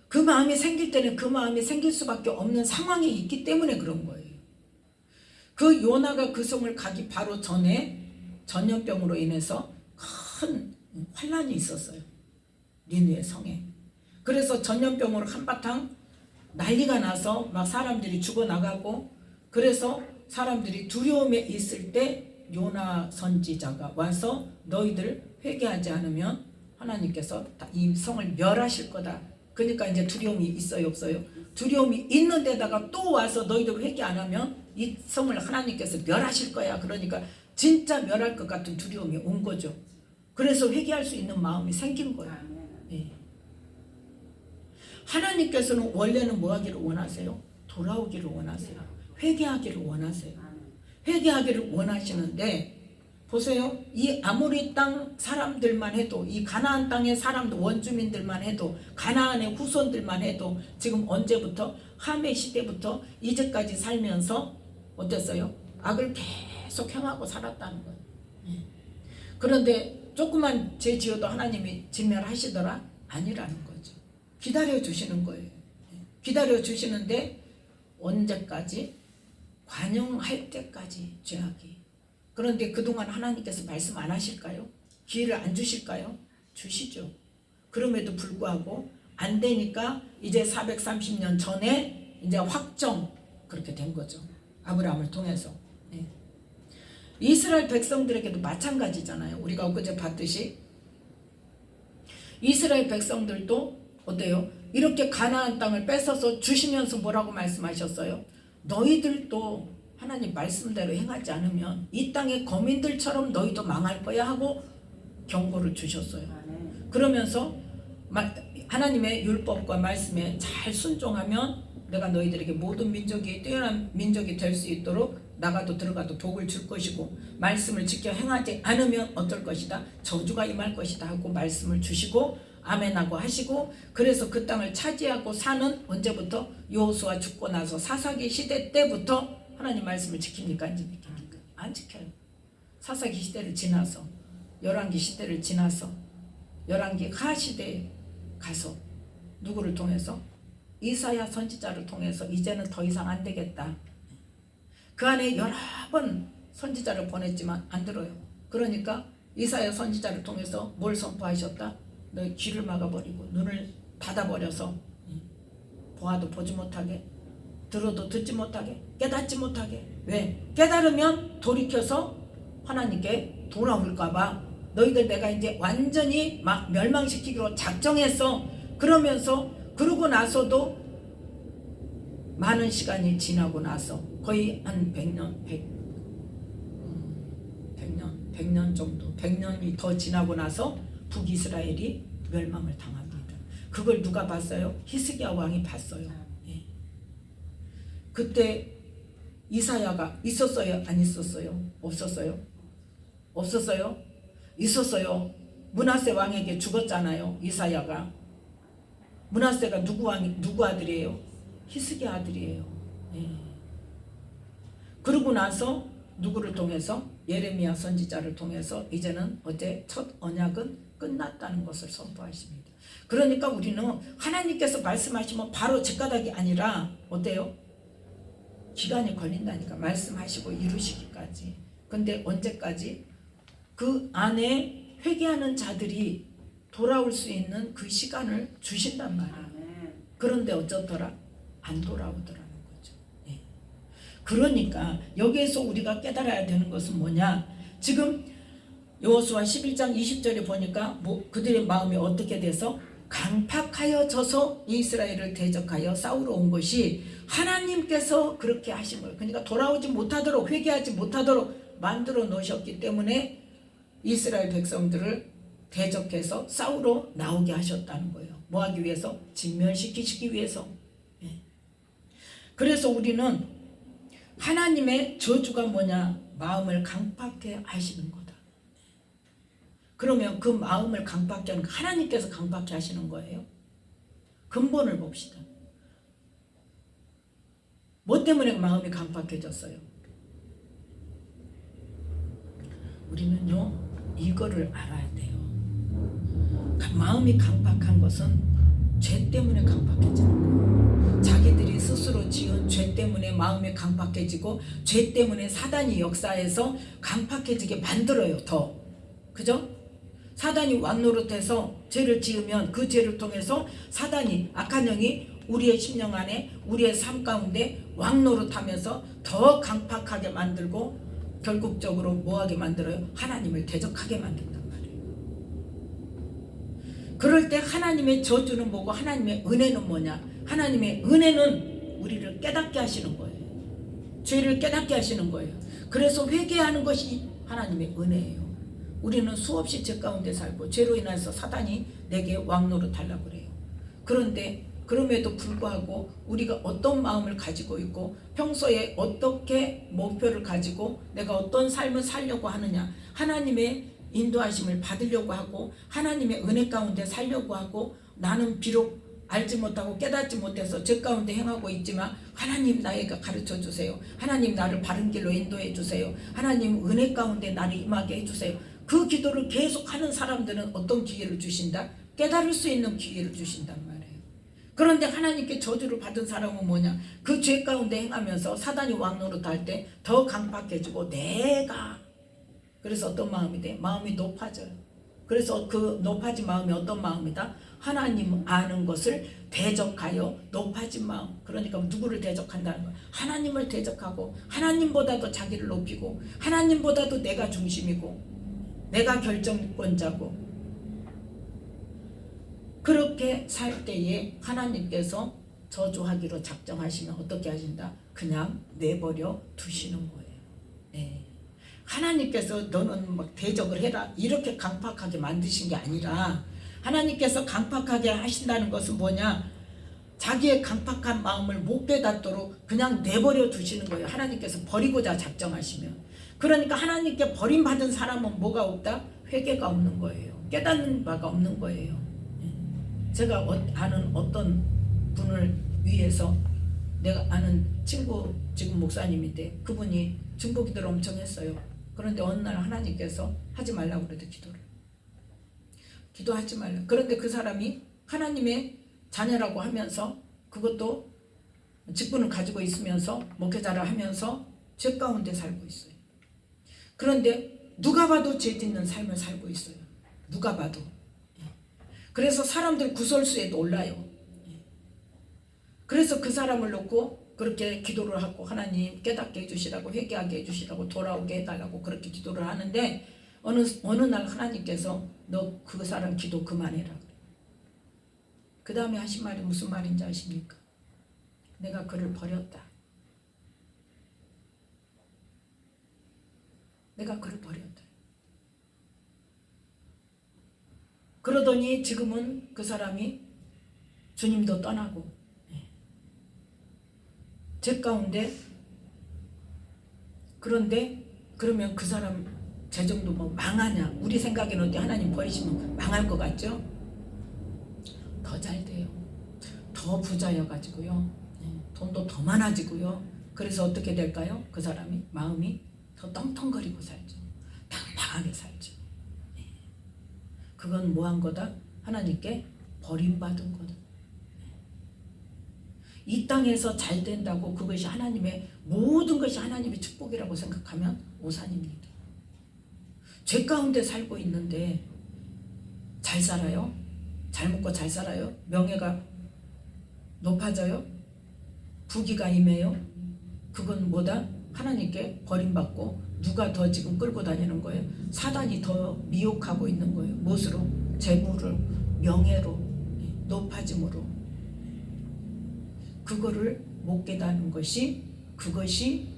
그 마음이 생길 때는 그 마음이 생길 수밖에 없는 상황이 있기 때문에 그런 거예요. 그 요나가 그 성을 가기 바로 전에 전염병으로 인해서 큰 환란이 있었어요. 니느웨 성에. 그래서 전염병으로 한바탕 난리가 나서 막 사람들이 죽어나가고, 그래서 사람들이 두려움에 있을 때 요나 선지자가 와서 너희들 회개하지 않으면 하나님께서 이 성을 멸하실 거다. 그러니까 이제 두려움이 있어요, 없어요? 두려움이 있는 데다가 또 와서 너희들 회개 안 하면 이 성을 하나님께서 멸하실 거야. 그러니까 진짜 멸할 것 같은 두려움이 온 거죠. 그래서 회개할 수 있는 마음이 생긴 거예요. 네. 하나님께서는 원래는 뭐 하기를 원하세요? 돌아오기를 원하세요. 회개하기를 원하세요. 회개하기를 원하시는데, 보세요. 이 아모리 땅 사람들만 해도, 이 가나안 땅의 사람들, 원주민들만 해도, 가나안의 후손들만 해도 지금 언제부터? 하메 시대부터 이제까지 살면서 어땠어요? 악을 계속 행하고 살았다는 거예요. 그런데 조그만 죄 지어도 하나님이 진멸하시더라? 아니라는 거죠. 기다려 주시는 거예요. 기다려 주시는데 언제까지? 관용할 때까지 죄악이. 그런데 그동안 하나님께서 말씀 안 하실까요? 기회를 안 주실까요? 주시죠. 그럼에도 불구하고 안 되니까 이제 430년 전에 이제 확정 그렇게 된 거죠. 아브라함을 통해서. 네. 이스라엘 백성들에게도 마찬가지잖아요. 우리가 엊그제 봤듯이 이스라엘 백성들도 어때요? 이렇게 가나안 땅을 뺏어서 주시면서 뭐라고 말씀하셨어요? 너희들도 하나님 말씀대로 행하지 않으면 이 땅의 거민들처럼 너희도 망할 거야 하고 경고를 주셨어요. 그러면서 하나님의 율법과 말씀에 잘 순종하면 내가 너희들에게 모든 민족이 뛰어난 민족이 될 수 있도록 나가도 들어가도 복을 줄 것이고, 말씀을 지켜 행하지 않으면 어떨 것이다? 저주가 임할 것이다 하고 말씀을 주시고 아멘하고 하시고, 그래서 그 땅을 차지하고 사는 언제부터? 여호수아 죽고 나서 사사기 시대 때부터 하나님 말씀을 지킵니까? 안 지킵니까? 안 지켜요. 사사기 시대를 지나서, 열왕기 시대를 지나서, 열왕기 하 시대에 가서 누구를 통해서? 이사야 선지자를 통해서 이제는 더 이상 안 되겠다. 그 안에 여러 번 선지자를 보냈지만 안 들어요. 그러니까 이사야 선지자를 통해서 뭘 선포하셨다? 너희 귀를 막아버리고 눈을 닫아버려서 보아도 보지 못하게, 들어도 듣지 못하게, 깨닫지 못하게. 왜? 깨달으면 돌이켜서 하나님께 돌아올까봐 너희들 내가 이제 완전히 막 멸망시키기로 작정했어. 그러면서 그러고 나서도 많은 시간이 지나고 나서 거의 한 100년 정도, 100년이 더 지나고 나서 북이스라엘이 멸망을 당합니다. 그걸 누가 봤어요? 히스기야 왕이 봤어요. 예. 그때 이사야가 있었어요? 안 있었어요? 없었어요? 없었어요? 있었어요. 므낫세 왕에게 죽었잖아요. 이사야가. 므낫세가 누구 아들이에요? 히스기야 아들이에요. 예. 그러고 나서 누구를 통해서? 예레미야 선지자를 통해서 이제는 어제 첫 언약은 끝났다는 것을 선포하십니다. 그러니까 우리는 하나님께서 말씀하시면 바로 제까닭이 아니라 어때요? 기간이 걸린다니까. 말씀하시고 이루시기까지. 근데 언제까지? 그 안에 회개하는 자들이 돌아올 수 있는 그 시간을 주신단 말이에요. 그런데 어쩌더라? 안 돌아오더라는 거죠. 예. 그러니까 여기에서 우리가 깨달아야 되는 것은 뭐냐? 지금 여호수아 11장 20절에 보니까 그들의 마음이 어떻게 돼서 강팍하여져서 이스라엘을 대적하여 싸우러 온 것이 하나님께서 그렇게 하신 거예요. 그러니까 돌아오지 못하도록, 회개하지 못하도록 만들어 놓으셨기 때문에 이스라엘 백성들을 대적해서 싸우러 나오게 하셨다는 거예요. 뭐 하기 위해서? 진멸시키시기 위해서. 예. 그래서 우리는 하나님의 저주가 뭐냐? 마음을 강팍해 하시는 거다. 그러면 그 마음을 강팍해 하는, 하나님께서 강팍해 하시는 거예요. 근본을 봅시다. 뭐 때문에 마음이 강팍해졌어요? 우리는요 이거를 알아야 돼요. 마음이 강팍한 것은 죄 때문에 강팍해지는 거예요. 자기들이 스스로 지은 죄 때문에 마음이 강팍해지고 죄 때문에 사단이 역사해서 강팍해지게 만들어요. 더 그죠? 사단이 왕노릇해서 죄를 지으면 그 죄를 통해서 사단이, 악한 영이 우리의 심령 안에, 우리의 삶 가운데 왕노릇하면서 더 강팍하게 만들고 결국적으로 뭐하게 만들어요? 하나님을 대적하게 만든단 말이에요. 그럴 때 하나님의 저주는 뭐고 하나님의 은혜는 뭐냐? 하나님의 은혜는 우리를 깨닫게 하시는 거예요. 죄를 깨닫게 하시는 거예요. 그래서 회개하는 것이 하나님의 은혜예요. 우리는 수없이 죄 가운데 살고 죄로 인해서 사단이 내게 왕노릇하려고 그래요. 그런데 그럼에도 불구하고 우리가 어떤 마음을 가지고 있고 평소에 어떻게 목표를 가지고 내가 어떤 삶을 살려고 하느냐, 하나님의 인도하심을 받으려고 하고 하나님의 은혜 가운데 살려고 하고, 나는 비록 알지 못하고 깨닫지 못해서 죄 가운데 행하고 있지만 하나님 나에게 가르쳐 주세요. 하나님 나를 바른 길로 인도해 주세요. 하나님 은혜 가운데 나를 임하게 해주세요. 그 기도를 계속하는 사람들은 어떤 기회를 주신다? 깨달을 수 있는 기회를 주신단 말이에요. 그런데 하나님께 저주를 받은 사람은 뭐냐? 그 죄 가운데 행하면서 사단이 왕노릇할 때 더 강팍해지고 내가, 그래서 어떤 마음이 돼? 마음이 높아져요. 그래서 그 높아진 마음이 어떤 마음이다? 하나님 아는 것을 대적하여 높아진 마음. 그러니까 누구를 대적한다는 거야? 하나님을 대적하고 하나님보다도 자기를 높이고 하나님보다도 내가 중심이고 내가 결정권자고, 그렇게 살 때에 하나님께서 저주하기로 작정하시면 어떻게 하신다? 그냥 내버려 두시는 거예요. 네. 하나님께서 너는 막 대적을 해라 이렇게 강팍하게 만드신 게 아니라, 하나님께서 강팍하게 하신다는 것은 뭐냐? 자기의 강팍한 마음을 못 깨닫도록 그냥 내버려 두시는 거예요. 하나님께서 버리고자 작정하시면. 그러니까 하나님께 버림받은 사람은 뭐가 없다? 회개가 없는 거예요. 깨닫는 바가 없는 거예요. 제가 아는 어떤 분을 위해서, 내가 아는 친구 지금 목사님인데 그분이 중보기도를 엄청 했어요. 그런데 어느 날 하나님께서 하지 말라고 그래도 기도하지 말라. 그런데 그 사람이 하나님의 자녀라고 하면서 그것도 직분을 가지고 있으면서 목회자를 하면서 죄 가운데 살고 있어요. 그런데 누가 봐도 죄 짓는 삶을 살고 있어요. 누가 봐도. 그래서 사람들 구설수에도 올라요. 그래서 그 사람을 놓고 그렇게 기도를 하고 하나님 깨닫게 해주시라고 회개하게 해주시라고 돌아오게 해달라고 그렇게 기도를 하는데 어느 날 하나님께서 너 그 사람 기도 그만해라. 그 다음에 하신 말이 무슨 말인지 아십니까? 내가 그를 버렸다. 내가 그를 버렸다. 그러더니 지금은 그 사람이 주님도 떠나고 제 가운데 그런데 그러면 그 사람 제 정도 뭐 망하냐? 우리 생각에는 어때? 하나님 버리시면 망할 것 같죠? 더 잘 돼요. 더 부자여가지고요. 돈도 더 많아지고요. 그래서 어떻게 될까요? 그 사람이 마음이 더 떵떵거리고 살죠. 당당하게 살죠. 그건 뭐한 거다? 하나님께 버림받은 거다. 이 땅에서 잘 된다고 그것이 하나님의 모든 것이 하나님의 축복이라고 생각하면 오산입니다. 죄 가운데 살고 있는데 잘 살아요? 잘 먹고 잘 살아요? 명예가 높아져요? 부귀가 임해요? 그건 뭐다? 하나님께 버림받고 누가 더 지금 끌고 다니는 거예요? 사단이 더 미혹하고 있는 거예요. 무엇으로? 재물을, 명예로, 높아짐으로. 그거를 못 깨닫는 것이 그것이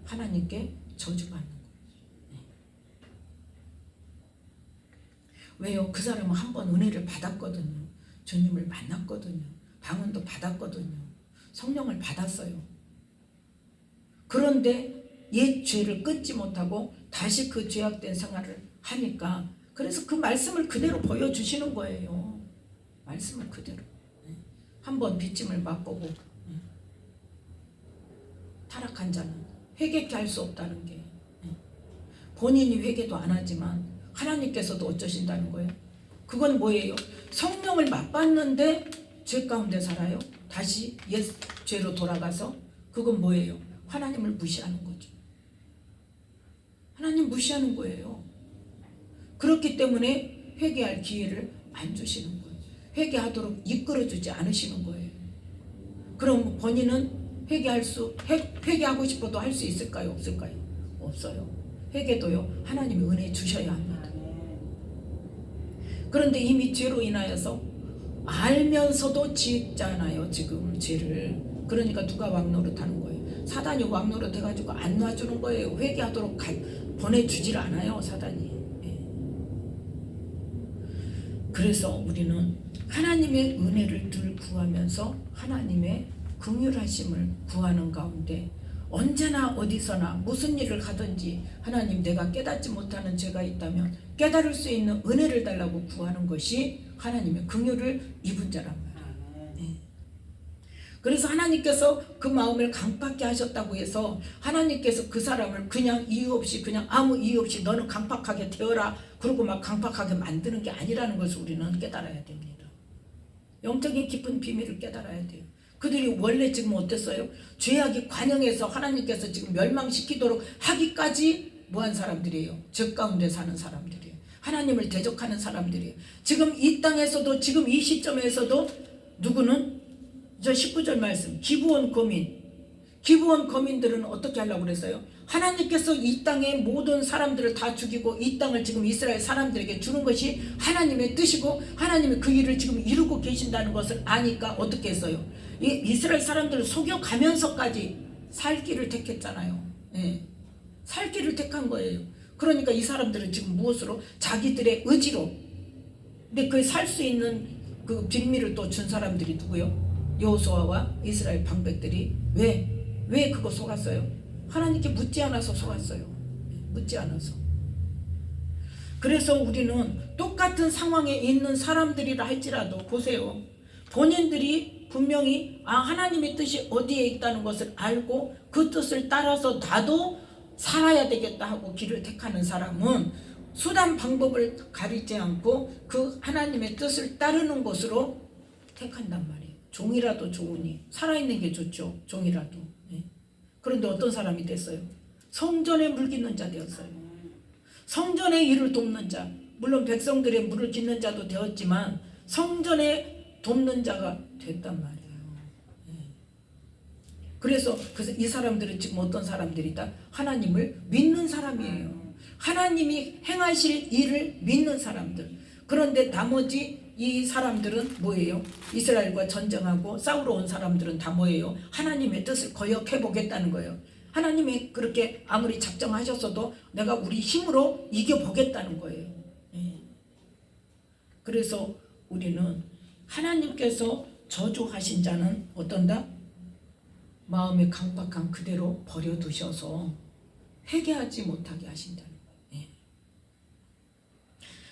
하나님께 저주받는 거예요. 왜요? 그 사람은 한 번 은혜를 받았거든요. 주님을 만났거든요. 방언도 받았거든요. 성령을 받았어요. 그런데 옛 죄를 끊지 못하고 다시 그 죄악된 생활을 하니까 그래서 그 말씀을 그대로 보여주시는 거예요. 말씀을 그대로. 한번 빚짐을 맛보고 타락한 자는 회개케 할 수 없다는 게 본인이 회개도 안 하지만 하나님께서도 어쩌신다는 거예요. 그건 뭐예요? 성령을 맛봤는데 죄 가운데 살아요. 다시 옛 죄로 돌아가서 그건 뭐예요? 하나님을 무시하는 거죠. 하나님 무시하는 거예요. 그렇기 때문에 회개할 기회를 안 주시는 거예요. 회개하도록 이끌어주지 않으시는 거예요. 그럼 본인은 회개하고 싶어도 할 수 있을까요? 없을까요? 없어요. 회개도요, 하나님이 은혜 주셔야 합니다. 그런데 이미 죄로 인하여서 알면서도 짓잖아요, 지금 죄를. 그러니까 누가 왕노릇하는 거예요? 사단이 왕노릇 해가지고 안 놔주는 거예요. 회개하도록 보내주질 않아요, 사단이. 그래서 우리는 하나님의 은혜를 늘 구하면서 하나님의 긍휼하심을 구하는 가운데 언제나 어디서나 무슨 일을 하든지 하나님 내가 깨닫지 못하는 죄가 있다면 깨달을 수 있는 은혜를 달라고 구하는 것이 하나님의 긍휼을 입은 자란 말이에요. 그래서 하나님께서 그 마음을 강팍게 하셨다고 해서 하나님께서 그 사람을 그냥 이유 없이 그냥 아무 이유 없이 너는 강팍하게 되어라 그러고 막 강팍하게 만드는 게 아니라는 것을 우리는 깨달아야 됩니다. 영적인 깊은 비밀을 깨달아야 돼요. 그들이 원래 지금 어땠어요? 죄악이 관영해서 하나님께서 지금 멸망시키도록 하기까지 뭐한 사람들이에요? 죄 가운데 사는 사람들이에요. 하나님을 대적하는 사람들이에요. 지금 이 땅에서도 지금 이 시점에서도 누구는 저 19절 말씀 기브온 거민들은 어떻게 하려고 그랬어요? 하나님께서 이 땅의 모든 사람들을 다 죽이고 이 땅을 지금 이스라엘 사람들에게 주는 것이 하나님의 뜻이고 하나님이 그 일을 지금 이루고 계신다는 것을 아니까 어떻게 했어요? 이스라엘 사람들을 속여가면서까지 살 길을 택했잖아요. 살 길을 택한 거예요. 그러니까 이 사람들은 지금 무엇으로? 자기들의 의지로. 근데 그 살 수 있는 그 빌미를 또 준 사람들이 누구요? 여호수아와 이스라엘 방백들이 왜 그거 속았어요? 하나님께 묻지 않아서 속았어요. 묻지 않아서. 그래서 우리는 똑같은 상황에 있는 사람들이라 할지라도 보세요. 본인들이 분명히 하나님의 뜻이 어디에 있다는 것을 알고 그 뜻을 따라서 나도 살아야 되겠다 하고 길을 택하는 사람은 수단 방법을 가리지 않고 그 하나님의 뜻을 따르는 것으로 택한단 말이에요. 종이라도 좋으니 살아있는 게 좋죠. 종이라도. 그런데 어떤 사람이 됐어요? 성전에 물 깃는 자 되었어요. 성전의 일을 돕는 자. 물론 백성들의 물을 깃는 자도 되었지만 성전에 돕는 자가 됐단 말이에요. 그래서 이 사람들은 지금 어떤 사람들이다? 하나님을 믿는 사람이에요. 하나님이 행하실 일을 믿는 사람들. 그런데 나머지 이 사람들은 뭐예요? 이스라엘과 전쟁하고 싸우러 온 사람들은 다 뭐예요? 하나님의 뜻을 거역해 보겠다는 거예요. 하나님이 그렇게 아무리 작정하셨어도 내가 우리 힘으로 이겨보겠다는 거예요. 그래서 우리는 하나님께서 저주하신 자는 어떤다? 마음의 강박한 그대로 버려두셔서 회개하지 못하게 하신다는 거예요.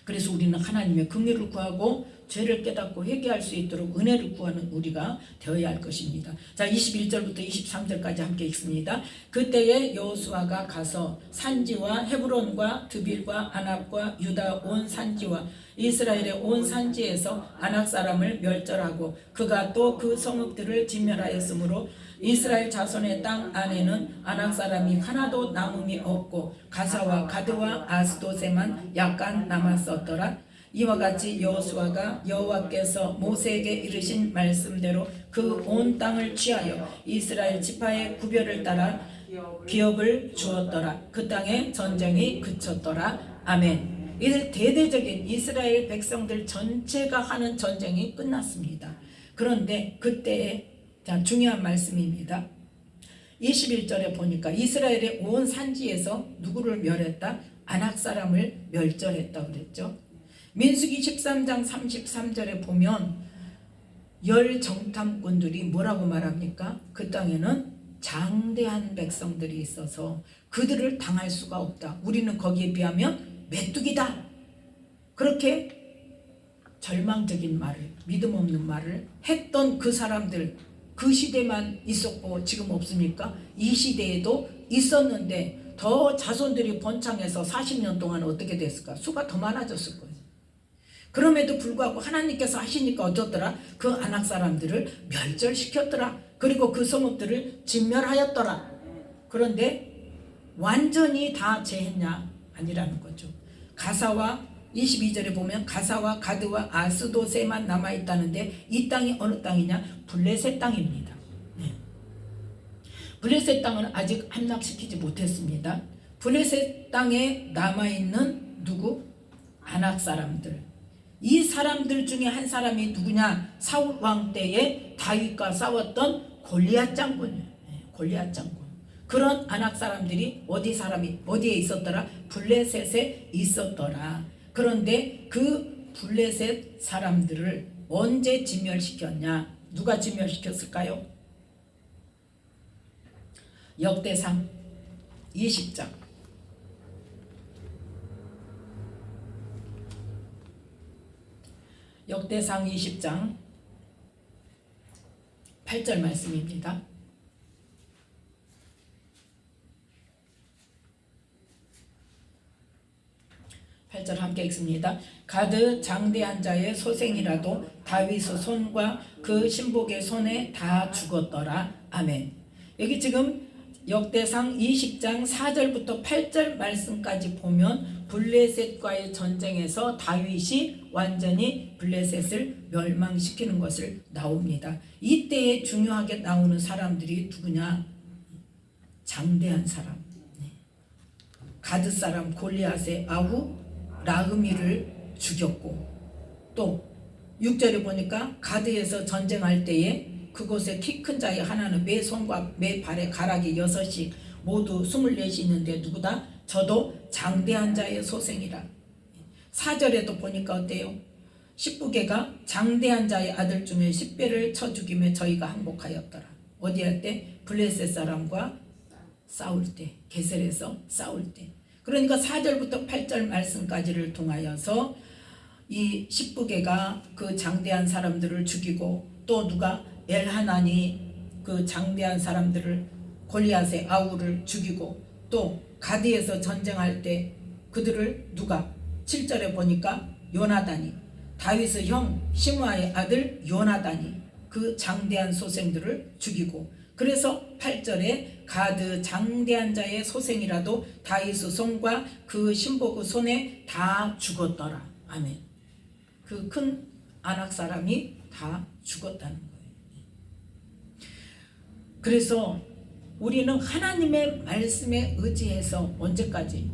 그래서 우리는 하나님의 긍휼을 구하고 죄를 깨닫고 회개할 수 있도록 은혜를 구하는 우리가 되어야 할 것입니다. 자, 21절부터 23절까지 함께 읽습니다. 그때에 여호수아가 가서 산지와 헤브론과 드빌과 아납과 유다 온 산지와 이스라엘의 온 산지에서 아낙 사람을 멸절하고 그가 또 그 성읍들을 진멸하였으므로 이스라엘 자손의 땅 안에는 아낙 사람이 하나도 남음이 없고 가사와 가드와 아스도세만 약간 남았었더라. 이와 같이 여호수아가 여호와께서 모세에게 이르신 말씀대로 그 온 땅을 취하여 이스라엘 지파의 구별을 따라 기업을 주었더라. 그 땅에 전쟁이 그쳤더라. 아멘. 이들 대대적인 이스라엘 백성들 전체가 하는 전쟁이 끝났습니다. 그런데 그때에 중요한 말씀입니다. 21절에 보니까 이스라엘의 온 산지에서 누구를 멸했다? 아낙 사람을 멸절했다 그랬죠. 민수기 13장 33절에 보면 열 정탐꾼들이 뭐라고 말합니까? 그 땅에는 장대한 백성들이 있어서 그들을 당할 수가 없다. 우리는 거기에 비하면 메뚜기다. 그렇게 절망적인 말을, 믿음 없는 말을 했던 그 사람들, 그 시대만 있었고 지금 없습니까? 이 시대에도 있었는데 더 자손들이 번창해서 40년 동안 어떻게 됐을까? 수가 더 많아졌을 거예요. 그럼에도 불구하고 하나님께서 하시니까 어쩌더라? 그 아낙 사람들을 멸절시켰더라. 그리고 그 성읍들을 진멸하였더라. 그런데 완전히 다 제했냐? 아니라는 거죠. 가사와 22절에 보면 가사와 가드와 아스도세만 남아있다는데 이 땅이 어느 땅이냐? 블레셋 땅입니다. 블레셋 땅은 아직 함락시키지 못했습니다. 블레셋 땅에 남아있는 누구? 아낙 사람들. 이 사람들 중에 한 사람이 누구냐? 사울 왕 때에 다윗과 싸웠던 골리앗 장군이에요. 골리앗 장군. 그런 아낙 사람들이 어디에 있었더라? 블레셋에 있었더라. 그런데 그 블레셋 사람들을 언제 진멸시켰냐? 누가 진멸시켰을까요? 역대상 20장 역대상 20장 8절 말씀입니다. 8절 함께 읽습니다. 가드 장대한 자의 소생이라도 다윗의 손과 그 신복의 손에 다 죽었더라. 아멘. 여기 지금 역대상 20장 4절부터 8절 말씀까지 보면 블레셋과의 전쟁에서 다윗이 완전히 블레셋을 멸망시키는 것을 나옵니다. 이때에 중요하게 나오는 사람들이 누구냐? 장대한 사람. 가드 사람 골리앗의 아후 라흐미를 죽였고, 또 6절에 보니까 가드에서 전쟁할 때에 그곳에 키 큰 자의 하나는 매 손과 매 발에 가락이 6씩 모두 24이 있는데 누구다? 저도 장대한 자의 소생이라. 4절에도 보니까 어때요? 19개가 장대한 자의 아들 중에 10배를 쳐 죽이며 저희가 항복하였더라. 어디 할 때? 블레셋 사람과 싸울 때, 게셀에서 싸울 때. 그러니까 4절부터 8절 말씀까지를 통하여서 이 10부개가 그 장대한 사람들을 죽이고, 또 누가 엘하난이 그 장대한 사람들을 골리앗의 아우를 죽이고, 또 가드에서 전쟁할 때 그들을 누가 7절에 보니까 요나단이, 다윗의 형 시므아의 아들 요나단이 그 장대한 소생들을 죽이고, 그래서 8절에 가드 장대한 자의 소생이라도 다윗의 손과 그 신복의 손에 다 죽었더라. 아멘. 그 큰 아낙 사람이 다 죽었다는 거예요. 그래서 우리는 하나님의 말씀에 의지해서 언제까지?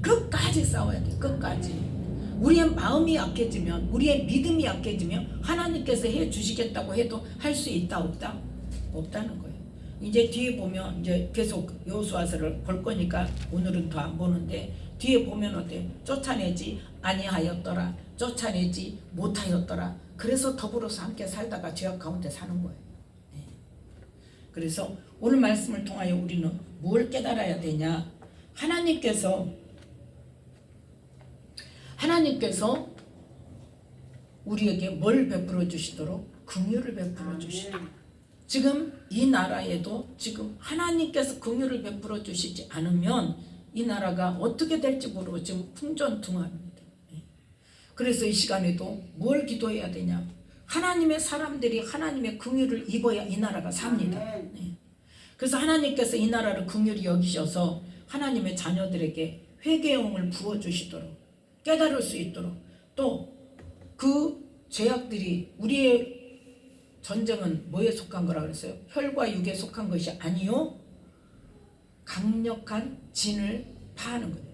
끝까지 싸워야 돼. 끝까지. 우리의 마음이 약해지면, 우리의 믿음이 약해지면 하나님께서 해 주시겠다고 해도 할 수 있다 없다? 없다는 거예요. 이제 뒤에 보면 이제 계속 여호수아서를 볼 거니까 오늘은 더 안 보는데, 뒤에 보면 어때? 쫓아내지 아니하였더라, 쫓아내지 못하였더라. 그래서 더불어서 함께 살다가 죄악 가운데 사는 거예요. 그래서 오늘 말씀을 통하여 우리는 뭘 깨달아야 되냐? 하나님께서 우리에게 뭘 베풀어 주시도록? 긍휼을 베풀어 주시도록. 지금 이 나라에도 지금 하나님께서 긍휼을 베풀어 주시지 않으면 이 나라가 어떻게 될지 모르고 지금 풍전등화합니다. 그래서 이 시간에도 뭘 기도해야 되냐? 하나님의 사람들이 하나님의 긍휼을 입어야 이 나라가 삽니다. 그래서 하나님께서 이 나라를 긍휼히 여기셔서 하나님의 자녀들에게 회개의 영을 부어주시도록, 깨달을 수 있도록, 또 그 죄악들이, 우리의 전쟁은 뭐에 속한 거라 그랬어요? 혈과 육에 속한 것이 아니요, 강력한 진을 파하는 거예요.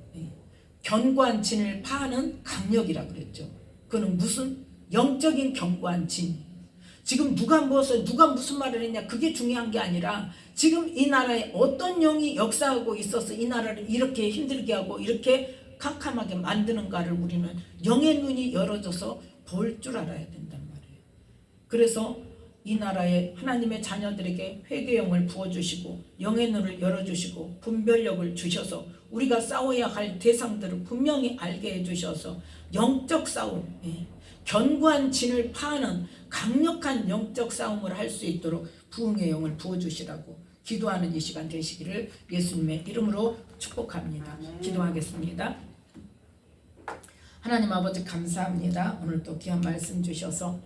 견고한 진을 파하는 강력이라 그랬죠. 그는 무슨 영적인 견고한 진. 지금 누가 무슨 말을 했냐, 그게 중요한 게 아니라 지금 이 나라에 어떤 영이 역사하고 있어서 이 나라를 이렇게 힘들게 하고 이렇게 캄캄하게 만드는가를 우리는 영의 눈이 열어져서 볼 줄 알아야 된단 말이에요. 그래서 이 나라에 하나님의 자녀들에게 회개의 영을 부어주시고 영의 눈을 열어주시고 분별력을 주셔서 우리가 싸워야 할 대상들을 분명히 알게 해주셔서 영적 싸움, 견고한 진을 파하는 강력한 영적 싸움을 할 수 있도록 부흥의 영을 부어주시라고 기도하는 이 시간 되시기를 예수님의 이름으로 축복합니다. 기도하겠습니다. 하나님 아버지 감사합니다. 오늘 또 귀한 말씀 주셔서